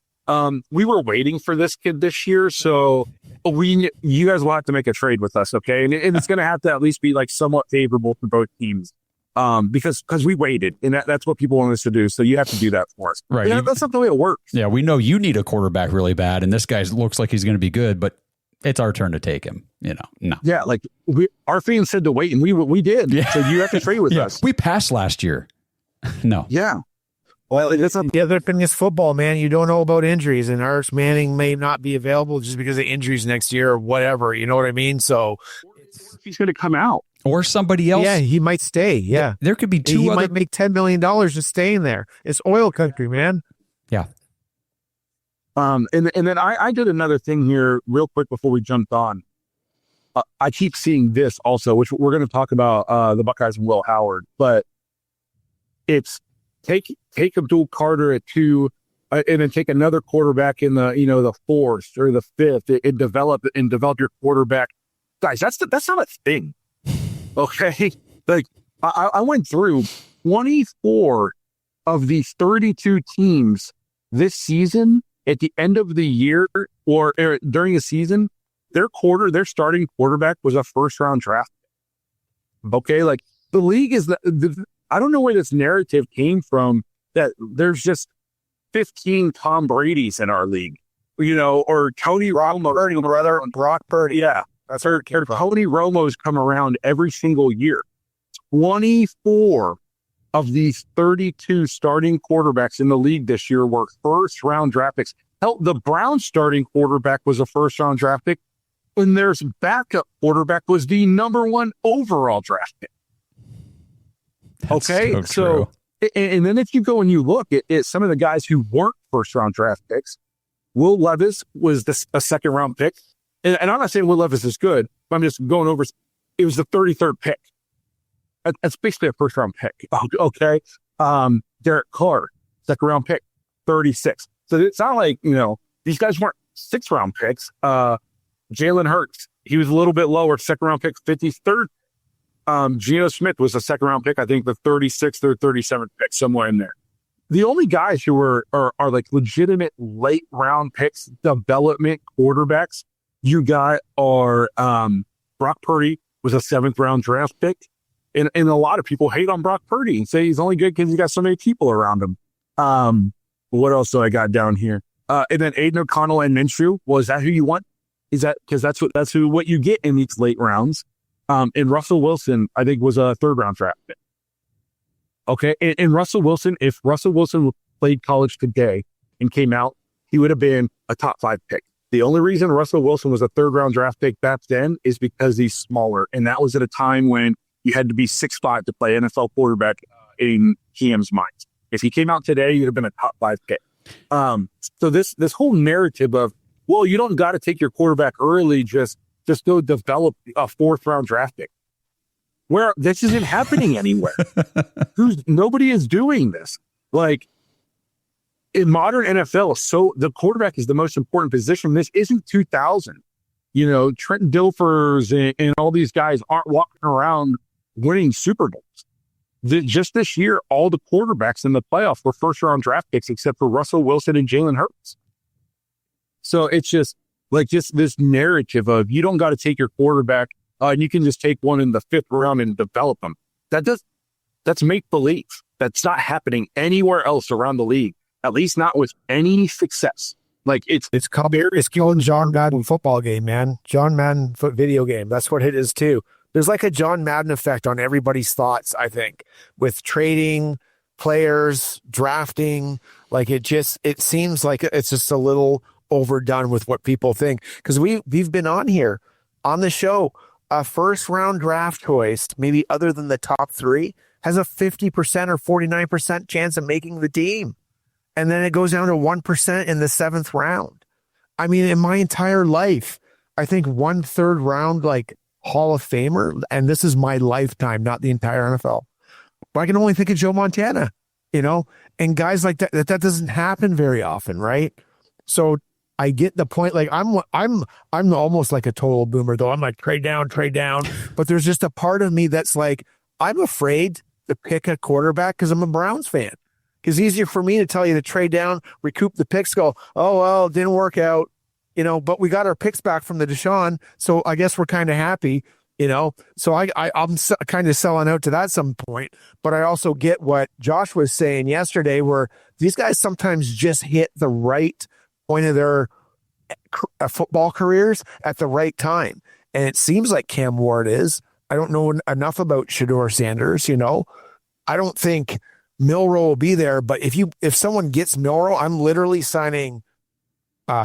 we were waiting for this kid this year, so you guys will have to make a trade with us, okay? And it's going to have to at least be like somewhat favorable for both teams, because we waited, and that's what people want us to do. So you have to do that for us, right? That's not the way it works. Yeah, we know you need a quarterback really bad, and this guy looks like he's going to be good, but it's our turn to take him. No. Yeah, like our fans said to wait, and we did. Yeah. So you have to trade with us. We passed last year. No. Yeah. Well, it's the other thing is football, man. You don't know about injuries, and Arch Manning may not be available just because of injuries next year or whatever. You know what I mean? So he's going to come out, or somebody else. Yeah, he might stay. Yeah, there could be two. He might make $10 million just staying there. It's oil country, man. Yeah. And then I did another thing here real quick before we jumped on. I keep seeing this also, which we're going to talk about the Buckeyes and Will Howard, but it's take Abdul Carter at 2, and then take another quarterback in the the 4th or the 5th, and develop your quarterback. Guys, that's not a thing. Okay, like I went through 24 of these 32 teams this season. At the end of the year or during the season, their starting quarterback was a first-round draft. Okay, like the league is I don't know where this narrative came from that there's just 15 Tom Brady's in our league, or Tony Romo, brother, Brock Purdy. Yeah, that's where Tony Romo's come around every single year. 24 of these 32 starting quarterbacks in the league this year were first-round draft picks. Hell, the Browns starting quarterback was a first-round draft pick, and their backup quarterback was the number 1 overall draft pick. That's okay, so and then if you go and you look at some of the guys who weren't first-round draft picks, Will Levis was a second-round pick. And I'm not saying Will Levis is good, but I'm just going over. It was the 33rd pick. That's basically a first-round pick. Okay. Derek Carr, second-round pick, 36. So it's not like, these guys weren't 6th-round picks. Jalen Hurts, he was a little bit lower, second-round pick, 53rd. Geno Smith was a second-round pick, I think the 36th or 37th pick, somewhere in there. The only guys who are like legitimate late-round picks, development quarterbacks, you got are Brock Purdy was a 7th-round draft pick. And a lot of people hate on Brock Purdy and say he's only good because he's got so many people around him. What else do I got down here? And then Aiden O'Connell and Minshew. Well, is that who you want? Is that because that's what you get in these late rounds? And Russell Wilson, I think, was a 3rd-round draft pick. Okay, and Russell Wilson, if Russell Wilson played college today and came out, he would have been a top 5 pick. The only reason Russell Wilson was a 3rd-round draft pick back then is because he's smaller, and that was at a time when you had to be 6'5" to play NFL quarterback in Cam's mind. If he came out today, you'd have been a top 5 pick. So this whole narrative of, well, you don't got to take your quarterback early, just go develop a 4th-round draft pick. Where this isn't happening anywhere. Nobody is doing this. Like in modern NFL, so the quarterback is the most important position. This isn't 2000. Trent Dilfers and all these guys aren't walking around winning Super Bowls. Just this year, all the quarterbacks in the playoffs were 1st-round draft picks except for Russell Wilson and Jalen Hurts. So it's just this narrative of you don't got to take your quarterback and you can just take one in the 5th round and develop them. That's make believe. That's not happening anywhere else around the league, at least not with any success. Like it's killing John Madden football game, man. John Madden video game. That's what it is too. There's like a John Madden effect on everybody's thoughts, I think, with trading players, drafting. Like it seems like it's just a little overdone with what people think. Because we've been on here on the show, a 1st-round draft choice, maybe other than the top 3, has a 50% or 49% chance of making the team. And then it goes down to 1% in the 7th round. I mean, in my entire life, I think 1/3 round, like Hall of Famer, and this is my lifetime, not the entire NFL. But I can only think of Joe Montana, and guys like that doesn't happen very often, right? So I get the point. Like I'm almost like a total boomer though. I'm like trade down. But there's just a part of me that's like, I'm afraid to pick a quarterback because I'm a Browns fan. Because easier for me to tell you to trade down, recoup the picks, go, oh, well, it didn't work out, but we got our picks back from the Deshaun. So I guess we're kind of happy, So I'm kind of selling out to that some point. But I also get what Josh was saying yesterday, where these guys sometimes just hit the right point of their football careers at the right time. And it seems like Cam Ward is. I don't know enough about Shedeur Sanders, I don't think Milroe will be there, but if someone gets Milroe, I'm literally signing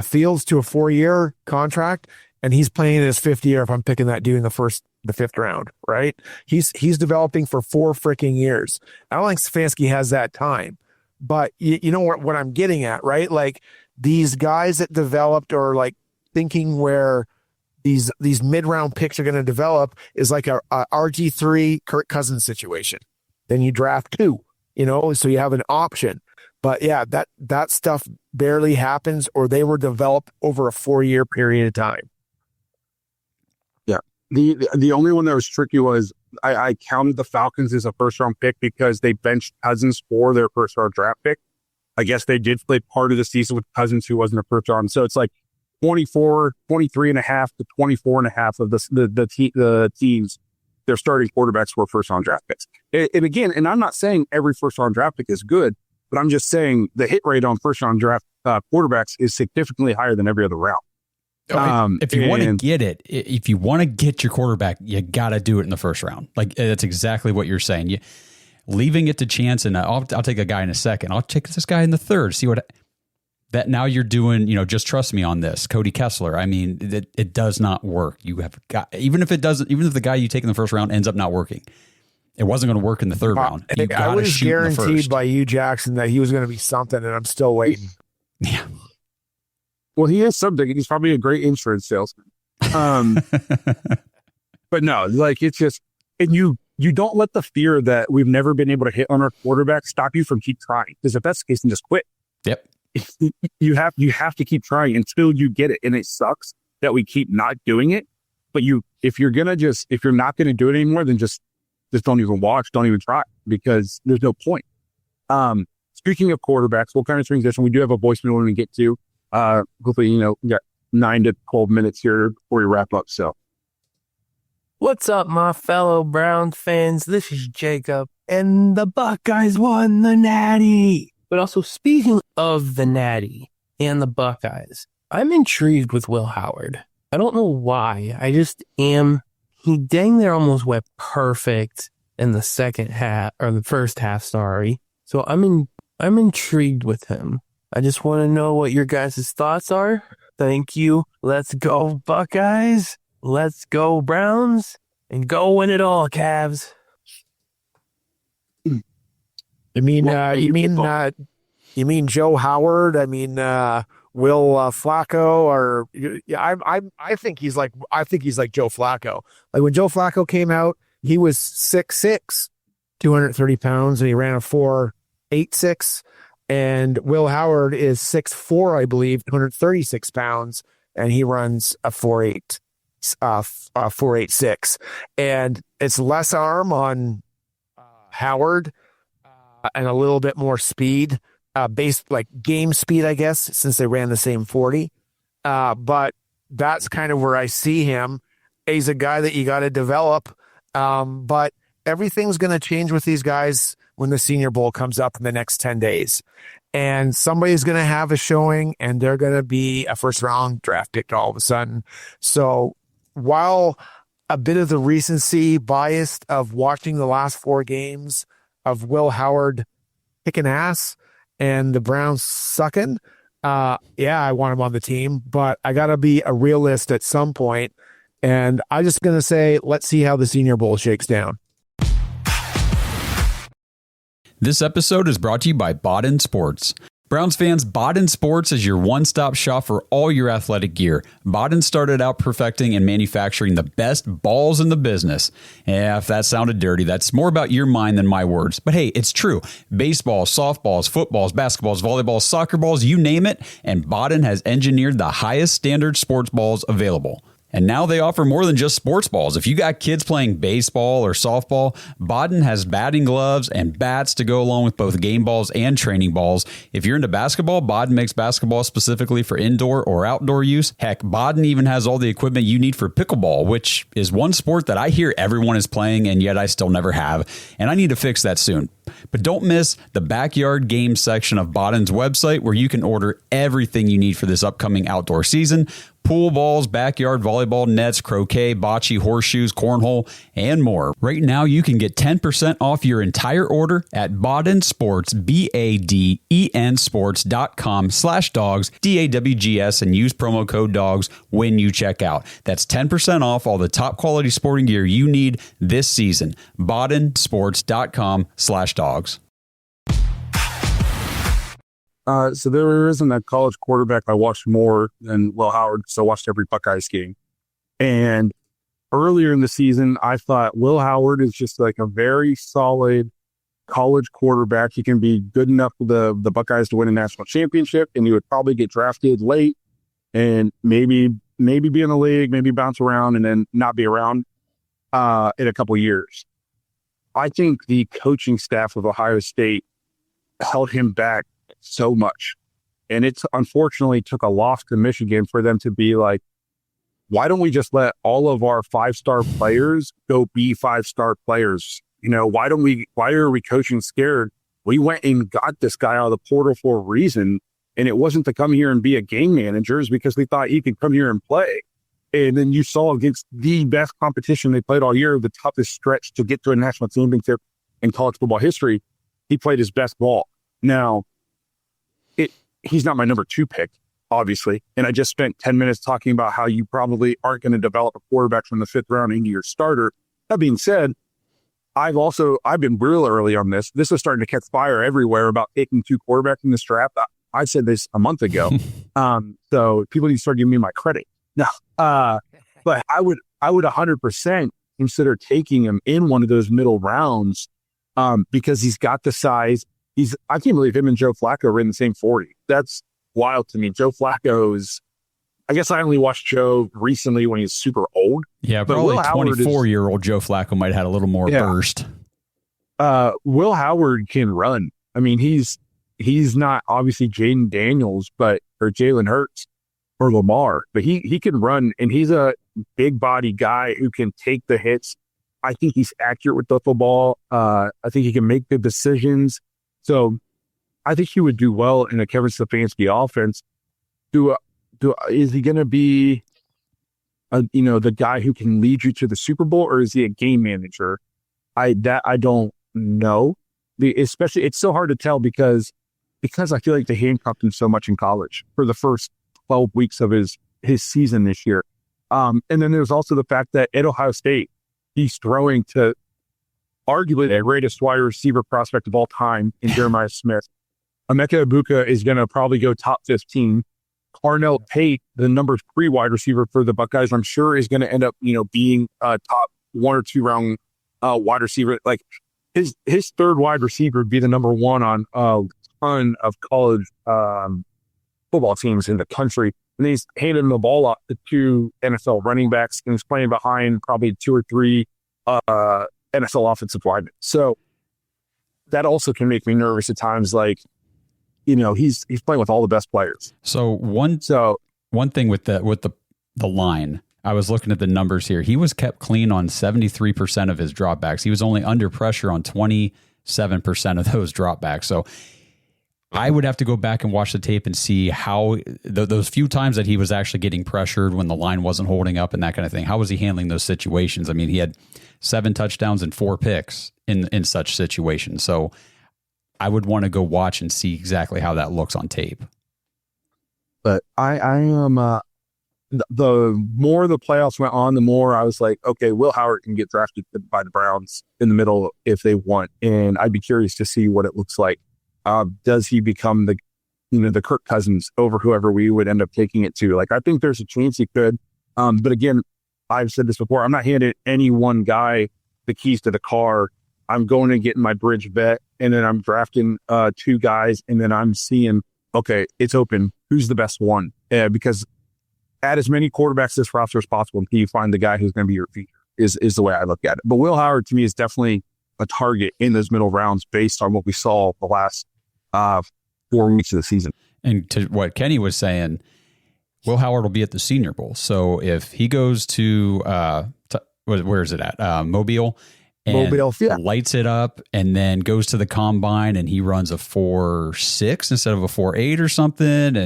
Fields to a 4-year contract, and he's playing in his 5th year if I'm picking that dude in the 5th round, right? He's developing for 4 freaking years. I don't think Stefanski has that time, but you know what I'm getting at, right? Like these guys that developed, or like thinking where these mid-round picks are going to develop is like a RG3 Kirk Cousins situation. Then you draft 2. So you have an option. But yeah, that stuff barely happens, or they were developed over a 4-year period of time. Yeah. The only one that was tricky was I counted the Falcons as a 1st-round pick because they benched Cousins for their 1st-round draft pick. I guess they did play part of the season with Cousins, who wasn't a 1st-round. So it's like 23 and a half to 24 and a half of the teams, their starting quarterbacks were 1st-round draft picks. And again, I'm not saying every 1st-round draft pick is good, but I'm just saying the hit rate on 1st-round draft quarterbacks is significantly higher than every other round. If you want to get it, if you want to get your quarterback, you got to do it in the 1st round. Like that's exactly what you're saying. Leaving it to chance, and I'll take a guy in a second. I'll take this guy in the 3rd. See what that now you're doing. Just trust me on this, Cody Kessler. I mean, it does not work. You have got even if the guy you take in the 1st round ends up not working, it wasn't going to work in the 3rd round. You I was guaranteed by you, Jackson, that he was going to be something, and I'm still waiting. Yeah. Well, he is something. He's probably a great insurance salesman. But no, like it's just, and you don't let the fear that we've never been able to hit on our quarterback stop you from keep trying. Because if that's the case, then just quit. Yep. You have to keep trying until you get it. And it sucks that we keep not doing it. But if you're not going to do it anymore, then just don't even watch, don't even try, because there's no point. Speaking of quarterbacks, we'll kind of transition. We do have a voicemail we're going to get to. Hopefully, we got 9 to 12 minutes here before we wrap up. So, what's up, my fellow Browns fans? This is Jacob, and the Buckeyes won the Natty. But also, speaking of the Natty and the Buckeyes, I'm intrigued with Will Howard. I don't know why. I just am. He dang near almost went perfect in the 2nd half, or the 1st half, sorry. So I'm intrigued with him. I just want to know what your guys' thoughts are. Thank you. Let's go, Buckeyes. Let's go, Browns. And go win it all, Cavs. You mean Joe Howard? I mean Will Flacco? Or I think he's like Joe Flacco. Like when Joe Flacco came out, he was 6'6", 230 pounds, and he ran a 4.86. And Will Howard is 6'4", I believe, 236 pounds, and he runs a 4.86. And it's less arm on Howard and a little bit more speed, based like game speed, I guess, since they ran the same 40. But that's kind of where I see him. He's a guy that you got to develop. But everything's going to change with these guys when the Senior Bowl comes up in the next 10 days. And somebody's going to have a showing, and they're going to be a 1st-round draft pick all of a sudden. So while a bit of the recency bias of watching the last 4 games of Will Howard kicking ass and the Browns sucking, I want him on the team, but I got to be a realist at some point. And I'm just going to say, let's see how the Senior Bowl shakes down. This episode is brought to you by Bodden Sports. Browns fans, Baden Sports is your one-stop shop for all your athletic gear. Baden started out perfecting and manufacturing the best balls in the business. Yeah, if that sounded dirty, that's more about your mind than my words. But hey, it's true. Baseballs, softballs, footballs, basketballs, volleyballs, soccer balls, you name it, and Baden has engineered the highest standard sports balls available. And now they offer more than just sports balls. If you got kids playing baseball or softball, Baden has batting gloves and bats to go along with both game balls and training balls. If you're into basketball, Baden makes basketball specifically for indoor or outdoor use. Heck, Baden even has all the equipment you need for pickleball, which is one sport that I hear everyone is playing, and yet I still never have. And I need to fix that soon. But don't miss the backyard games section of Baden's website, where you can order everything you need for this upcoming outdoor season. Pool balls, backyard volleyball nets, croquet, bocce, horseshoes, cornhole, and more. Right now, you can get 10% off your entire order at Baden Sports, BADEN sports.com/dogs, DAWGS, and use promo code DOGS when you check out. That's 10% off all the top quality sporting gear you need this season. BadenSports.com/dogs. So there isn't a college quarterback I watched more than Will Howard, so I watched every Buckeyes game. And earlier in the season, I thought Will Howard is just like a very solid college quarterback. He can be good enough for the Buckeyes to win a national championship, and he would probably get drafted late and maybe be in the league, maybe bounce around and then not be around in a couple years. I think the coaching staff of Ohio State held him back so much. And it's unfortunately took a loss to Michigan for them to be like, why don't we just let all of our 5-star players go be 5-star players? You know, why are we coaching scared? We went and got this guy out of the portal for a reason. And it wasn't to come here and be a game manager, it's because we thought he could come here and play. And then you saw against the best competition they played all year, the toughest stretch to get to a national championship in college football history, he played his best ball. Now, he's not my number 2 pick, obviously. And I just spent 10 minutes talking about how you probably aren't going to develop a quarterback from the 5th round into your starter. That being said, I've been real early on this. This is starting to catch fire everywhere about taking 2 quarterbacks in this draft. I said this a month ago. So people need to start giving me my credit. No, but I would 100% consider taking him in one of those middle rounds because he's got the size. I can't believe him and Joe Flacco are in the same 40. That's wild to me. Joe Flacco's, I guess I only watched Joe recently when he was super old. Yeah, probably 24-year-old Joe Flacco might have had a little more burst. Will Howard can run. I mean, he's not obviously Jaden Daniels, or Jalen Hurts or Lamar, but he can run, and he's a big body guy who can take the hits. I think he's accurate with the football. I think he can make good decisions. So I think he would do well in a Kevin Stefanski offense. Is he going to be, the guy who can lead you to the Super Bowl, or is he a game manager? I don't know. Especially, it's so hard to tell because I feel like they handcuffed him so much in college for the first 12 weeks of his season this year. And then there's also the fact that at Ohio State, he's throwing to arguably the greatest wide receiver prospect of all time in Jeremiah Smith. Emeka Egbuka is going to probably go top 15. Carnell Tate, the number 3 wide receiver for the Buckeyes, I'm sure is going to end up, being a top 1 or 2 round wide receiver. Like his 3rd wide receiver would be the number 1 on a ton of college football teams in the country. And he's handing the ball off to 2 NFL running backs, and he's playing behind probably 2 or 3 NFL offensive linemen. So that also can make me nervous at times. Like, he's playing with all the best players. So one thing with the line, I was looking at the numbers here. He was kept clean on 73% of his dropbacks. He was only under pressure on 27% of those dropbacks. So I would have to go back and watch the tape and see how those few times that he was actually getting pressured when the line wasn't holding up and that kind of thing. How was he handling those situations? I mean, he had 7 touchdowns and 4 picks in such situations. So I would want to go watch and see exactly how that looks on tape. But I am the more the playoffs went on, the more I was like, okay, Will Howard can get drafted by the Browns in the middle if they want, and I'd be curious to see what it looks like. Does he become the Kirk Cousins over whoever we would end up taking it to. Like, I think there's a chance he could. But again, I've said this before, I'm not handing any one guy the keys to the car. I'm going to get in my bridge bet, and then I'm drafting 2 guys, and then I'm seeing, okay, it's open. Who's the best one? Because add as many quarterbacks to this roster as possible until you find the guy who's going to be your future is the way I look at it. But Will Howard, to me, is definitely a target in those middle rounds based on what we saw the last 4 weeks of the season. And to what Kenny was saying, Will Howard will be at the Senior Bowl. So if he goes to where is it at? Mobile. And lights it up, and then goes to the combine, and he runs a 4.6 instead of a 4.8 or something,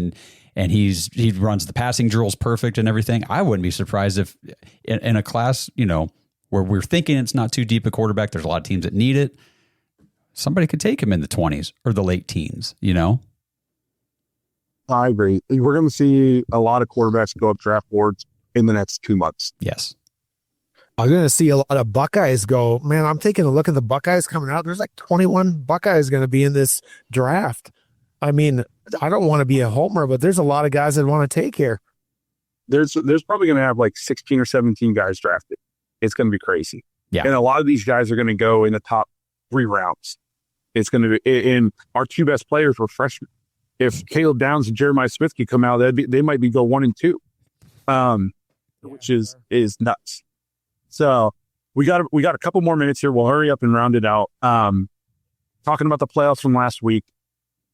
and he runs the passing drills perfect and everything. I wouldn't be surprised if in a class, where we're thinking it's not too deep a quarterback, there's a lot of teams that need it, somebody could take him in the 20s or the late teens. I agree. We're going to see a lot of quarterbacks go up draft boards in the next 2 months. Yes. I'm going to see a lot of Buckeyes go. Man, I'm taking a look at the Buckeyes coming out. There's like 21 Buckeyes going to be in this draft. I mean, I don't want to be a homer, but there's a lot of guys that want to take here. There's probably going to have like 16 or 17 guys drafted. It's going to be crazy. Yeah. And a lot of these guys are going to go in the top 3 rounds. It's going to be, and our 2 best players were freshmen. If Caleb Downs and Jeremiah Smith could come out, they might be go 1 and 2, which is nuts. So we got a couple more minutes here. We'll hurry up and round it out. Talking about the playoffs from last week,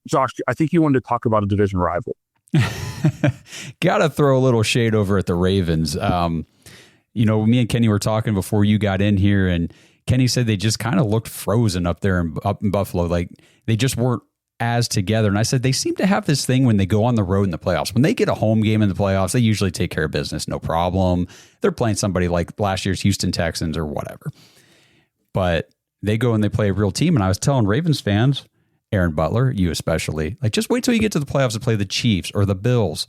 Josh, I think you wanted to talk about a division rival. Got to throw a little shade over at the Ravens. Me and Kenny were talking before you got in here, and Kenny said they just kind of looked frozen up there up in Buffalo. Like they just weren't as together. And I said, they seem to have this thing when they go on the road in the playoffs. When they get a home game in the playoffs, they usually take care of business. No problem. They're playing somebody like last year's Houston Texans or whatever. But they go and they play a real team. And I was telling Ravens fans, Aaron Butler, you especially, like, just wait till you get to the playoffs to play the Chiefs or the Bills.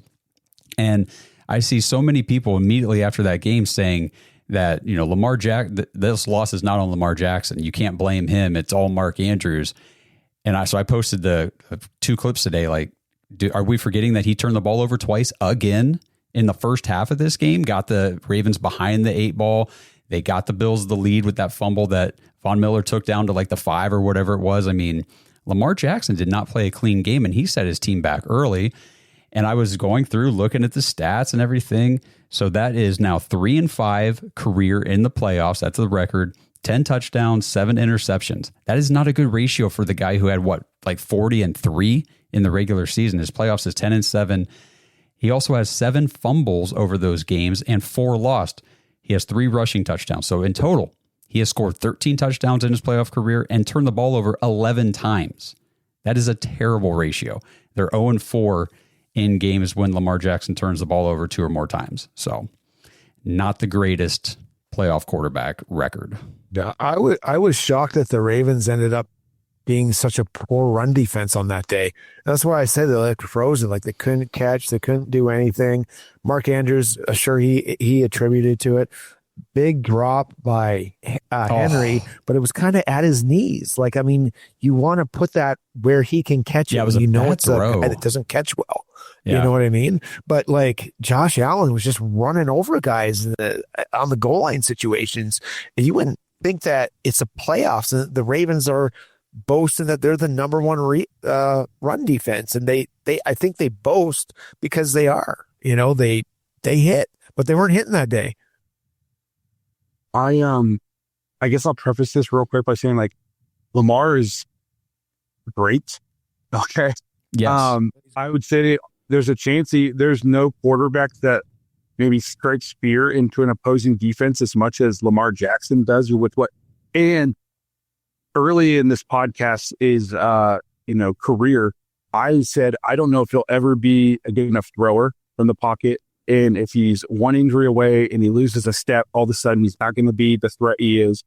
And I see so many people immediately after that game saying that, Lamar Jackson, this loss is not on Lamar Jackson. You can't blame him. It's all Mark Andrews. And I posted the 2 clips today. Like, are we forgetting that he turned the ball over twice again in the first half of this game? Got the Ravens behind the 8 ball. They got the Bills the lead with that fumble that Von Miller took down to like the 5 or whatever it was. I mean, Lamar Jackson did not play a clean game, and he set his team back early. And I was going through looking at the stats and everything. So that is now 3-5 career in the playoffs. That's the record. 10 touchdowns, 7 interceptions. That is not a good ratio for the guy who had 40-3 in the regular season. His playoffs is 10-7. He also has 7 fumbles over those games and 4 lost. He has 3 rushing touchdowns. So in total, he has scored 13 touchdowns in his playoff career and turned the ball over 11 times. That is a terrible ratio. They're 0-4 in games when Lamar Jackson turns the ball over 2 or more times. So not the greatest playoff quarterback record. Yeah, I was shocked that the Ravens ended up being such a poor run defense on that day. That's why I said they looked frozen. Like they couldn't catch, they couldn't do anything. Mark Andrews, sure he attributed to it. Big drop by Henry, but it was kind of at his knees. Like, I mean, you want to put that where he can catch it. Yeah, it was it's throw. a guy that doesn't catch well. Yeah. You know what I mean? But like Josh Allen was just running over guys on the goal line situations. And you wouldn't think that it's a playoffs and the Ravens are boasting that they're the number 1 run defense. And I think they boast because they are, they hit, but they weren't hitting that day. I guess I'll preface this real quick by saying, like, Lamar is great. Okay. Yes. I would say there's a chance there's no quarterback that maybe strikes fear into an opposing defense as much as Lamar Jackson does and early in this podcast is, career. I said, I don't know if he'll ever be a good enough thrower from the pocket. And if he's 1 injury away and he loses a step, all of a sudden he's not going to be the threat he is.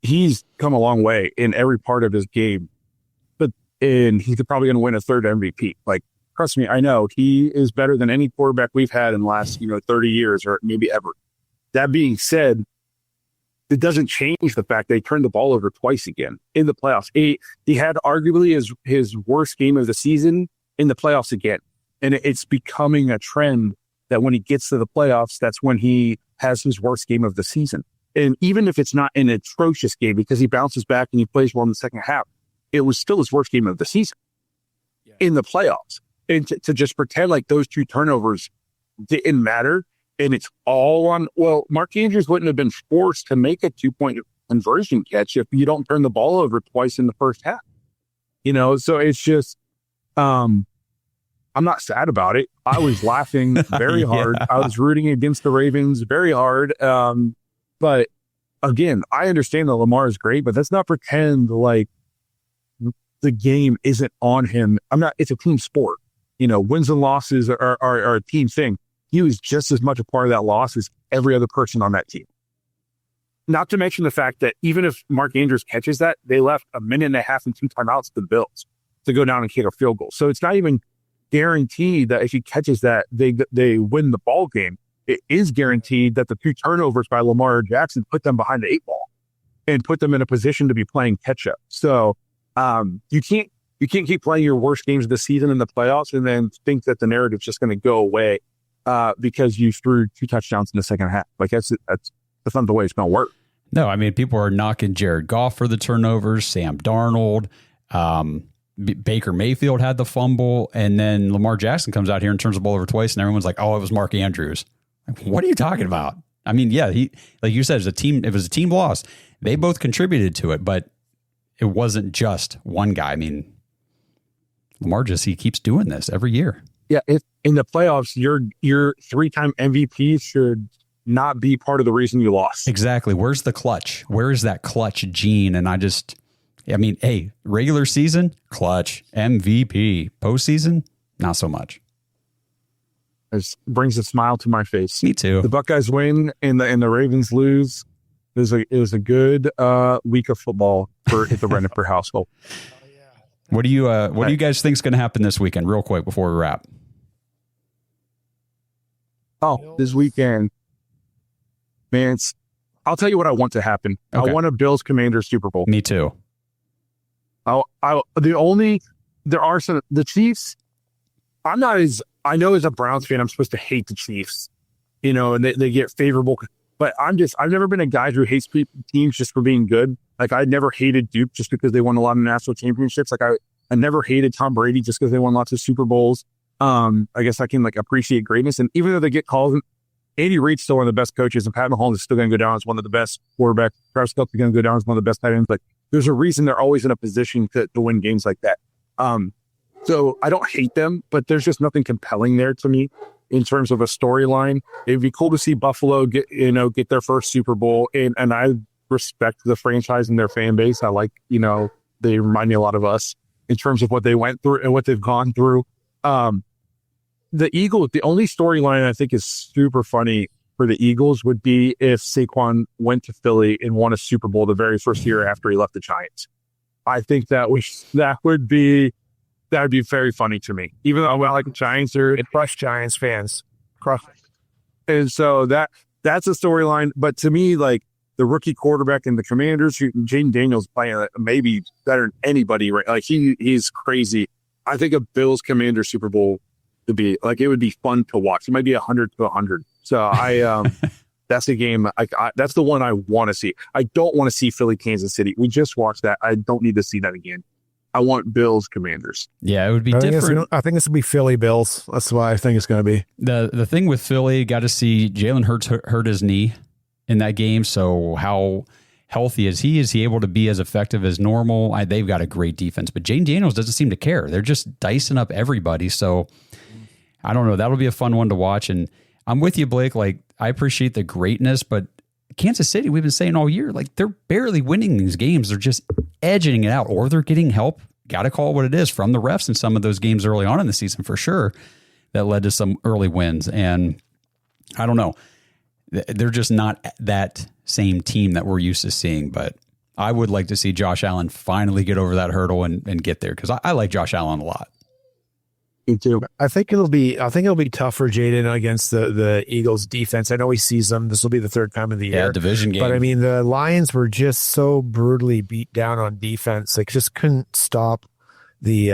He's come a long way in every part of his game, and he's probably going to win a 3rd MVP. Like, trust me, I know he is better than any quarterback we've had in the last, 30 years or maybe ever. That being said, it doesn't change the fact that he turned the ball over twice again in the playoffs. He had arguably his worst game of the season in the playoffs again. And it's becoming a trend that when he gets to the playoffs, that's when he has his worst game of the season. And even if it's not an atrocious game because he bounces back and he plays well in the second half, it was still his worst game of the season in the playoffs. And to just pretend like those 2 turnovers didn't matter and it's all on, well, Mark Andrews wouldn't have been forced to make a 2-point conversion catch if you don't turn the ball over twice in the first half. So it's just, I'm not sad about it. I was laughing very hard. I was rooting against the Ravens very hard. But again, I understand that Lamar is great, but let's not pretend like the game isn't on him. It's a team sport. Wins and losses are a team thing. He was just as much a part of that loss as every other person on that team. Not to mention the fact that even if Mark Andrews catches that, they left a minute and a half and 2 timeouts to the Bills to go down and kick a field goal. So it's not even guaranteed that if he catches that, they win the ball game. It is guaranteed that the 2 turnovers by Lamar Jackson put them behind the 8 ball and put them in a position to be playing catch up. So you can't keep playing your worst games of the season in the playoffs and then think that the narrative's just going to go away because you threw 2 touchdowns in the second half. Like that's not the way it's going to work. No, I mean, people are knocking Jared Goff for the turnovers, Sam Darnold, Baker Mayfield had the fumble, and then Lamar Jackson comes out here and turns the ball over twice, and everyone's like, oh, it was Mark Andrews. Like, what are you talking about? I mean, yeah, he, like you said, it was a team loss. They both contributed to it, but it wasn't just one guy. I mean, Lamar he keeps doing this every year. Yeah, if in the playoffs, your 3-time MVP should not be part of the reason you lost. Exactly. Where's the clutch? Where is that clutch gene? And hey, regular season, clutch, MVP. Postseason, not so much. It brings a smile to my face. Me too. The Buckeyes win and the Ravens lose. It was a good week of football for the Renifer household. What do you guys think is going to happen this weekend? Real quick before we wrap. Oh, this weekend, man, I'll tell you what I want to happen. Okay. I want a Bills-Commanders Super Bowl. Me too. The Chiefs. I know as a Browns fan, I'm supposed to hate the Chiefs, and they get favorable. But I've never been a guy who hates teams just for being good. Like I never hated Duke just because they won a lot of national championships. Like I never hated Tom Brady just because they won lots of Super Bowls. I guess I can appreciate greatness. And even though they get calls, Andy Reid's still one of the best coaches, and Pat Mahomes is still going to go down as one of the best quarterbacks. Travis Kelce is going to go down as one of the best tight ends. But there's a reason they're always in a position to win games like that. So I don't hate them, but there's just nothing compelling there to me in terms of a storyline. It'd be cool to see Buffalo get their first Super Bowl, and I respect the franchise and their fan base. I like, they remind me a lot of us in terms of what they went through and what they've gone through. The Eagles, the only storyline I think is super funny for the Eagles would be if Saquon went to Philly and won a Super Bowl the very first year after he left the Giants. I think that would be very funny to me. Even though I like the Giants, It crushed Giants fans. And so that's a storyline. But to me, the rookie quarterback and the Commanders, Jaden Daniels playing maybe better than anybody. Right? He's crazy. I think a Bills Commanders Super Bowl would be it would be fun to watch. It might be 100-100. So that's the game. That's the one I want to see. I don't want to see Philly, Kansas City. We just watched that. I don't need to see that again. I want Bills Commanders. Yeah, it would be different. I think this will be Philly Bills. That's what I think it's going to be. The thing with Philly, got to see Jalen Hurts hurt his knee in that game. So how healthy is he? Is he able to be as effective as normal? They've got a great defense, but Jaden Daniels doesn't seem to care. They're just dicing up everybody. So I don't know. That'll be a fun one to watch. And I'm with you, Blake. I appreciate the greatness, but Kansas City, we've been saying all year, they're barely winning these games. They're just edging it out, or they're getting help. Got to call it what it is from the refs in some of those games early on in the season for sure that led to some early wins. And I don't know. They're just not that same team that we're used to seeing, but I would like to see Josh Allen finally get over that hurdle and get there because I like Josh Allen a lot. Me too. I think it'll be tough for Jaden against the Eagles defense. I know he sees them. This will be the third time of the year. Yeah, division game. But I mean, the Lions were just so brutally beat down on defense. They just couldn't stop the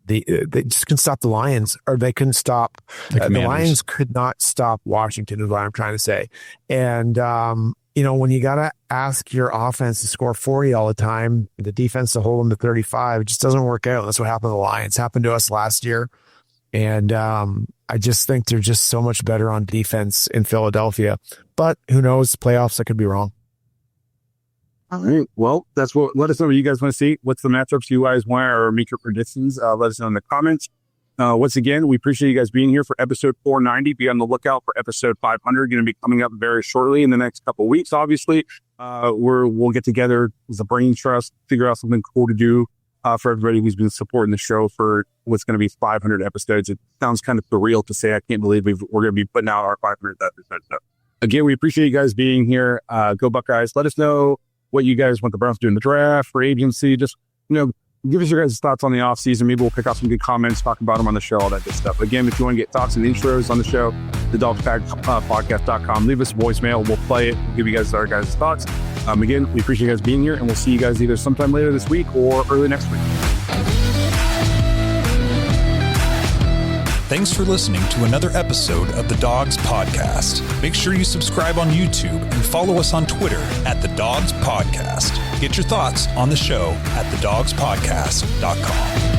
they just couldn't stop the Lions, or they couldn't stop the Lions could not stop Washington, is what I'm trying to say. And when you got to ask your offense to score 40 all the time, the defense to hold them to 35, it just doesn't work out. That's what happened to the Lions. Happened to us last year. And I just think they're just so much better on defense in Philadelphia. But who knows? Playoffs, I could be wrong. All right. Well, let us know what you guys want to see. What's the matchups you guys want, or make your predictions? Let us know in the comments. Once again, we appreciate you guys being here for episode 490. Be on the lookout for episode 500. Going to be coming up very shortly in the next couple of weeks. Obviously, we'll get together as a brain trust, figure out something cool to do for everybody who's been supporting the show for what's going to be 500 episodes. It sounds kind of surreal to say. I can't believe we're going to be putting out our 500th episode. So again, we appreciate you guys being here. Go Buckeyes. Let us know what you guys want the Browns to do in the draft, for agency. Just, give us your guys' thoughts on the offseason. Maybe we'll pick out some good comments, talk about them on the show, all that good stuff. Again, if you want to get thoughts and intros on the show, thedogspodcast.com. Leave us a voicemail. We'll play it. We'll give you guys our guys' thoughts. Again, we appreciate you guys being here, and we'll see you guys either sometime later this week or early next week. Thanks for listening to another episode of the Dogs Podcast. Make sure you subscribe on YouTube and follow us on Twitter at the Dogs Podcast. Get your thoughts on the show at thedogspodcast.com.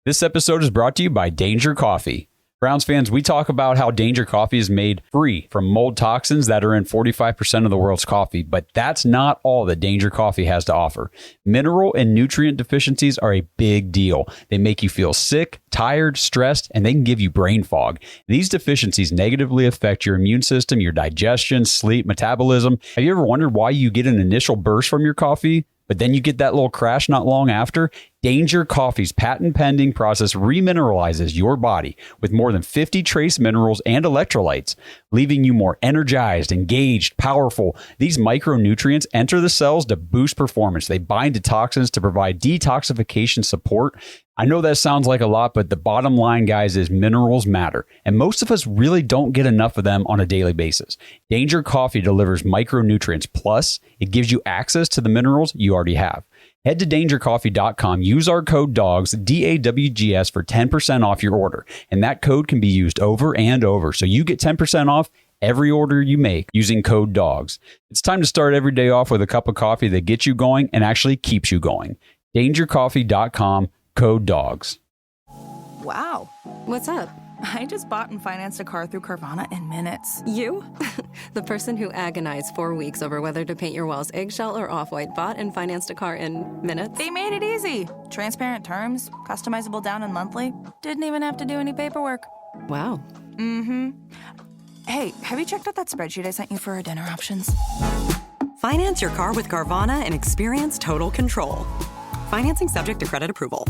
This episode is brought to you by Danger Coffee. Browns fans, we talk about how Danger Coffee is made free from mold toxins that are in 45% of the world's coffee, but that's not all that Danger Coffee has to offer. Mineral and nutrient deficiencies are a big deal. They make you feel sick, tired, stressed, and they can give you brain fog. These deficiencies negatively affect your immune system, your digestion, sleep, metabolism. Have you ever wondered why you get an initial burst from your coffee, but then you get that little crash not long after? Danger Coffee's patent-pending process remineralizes your body with more than 50 trace minerals and electrolytes, leaving you more energized, engaged, powerful. These micronutrients enter the cells to boost performance. They bind to toxins to provide detoxification support. I know that sounds like a lot, but the bottom line, guys, is minerals matter, and most of us really don't get enough of them on a daily basis. Danger Coffee delivers micronutrients, plus it gives you access to the minerals you already have. Head to dangercoffee.com, use our code DOGS, DAWGS, for 10% off your order. And that code can be used over and over. So you get 10% off every order you make using code DOGS. It's time to start every day off with a cup of coffee that gets you going and actually keeps you going. Dangercoffee.com, code DOGS. Wow. What's up? I just bought and financed a car through Carvana in minutes. You? The person who agonized 4 weeks over whether to paint your walls eggshell or off-white bought and financed a car in minutes? They made it easy. Transparent terms, customizable down and monthly. Didn't even have to do any paperwork. Wow. Mm-hmm. Hey, have you checked out that spreadsheet I sent you for our dinner options? Finance your car with Carvana and experience total control. Financing subject to credit approval.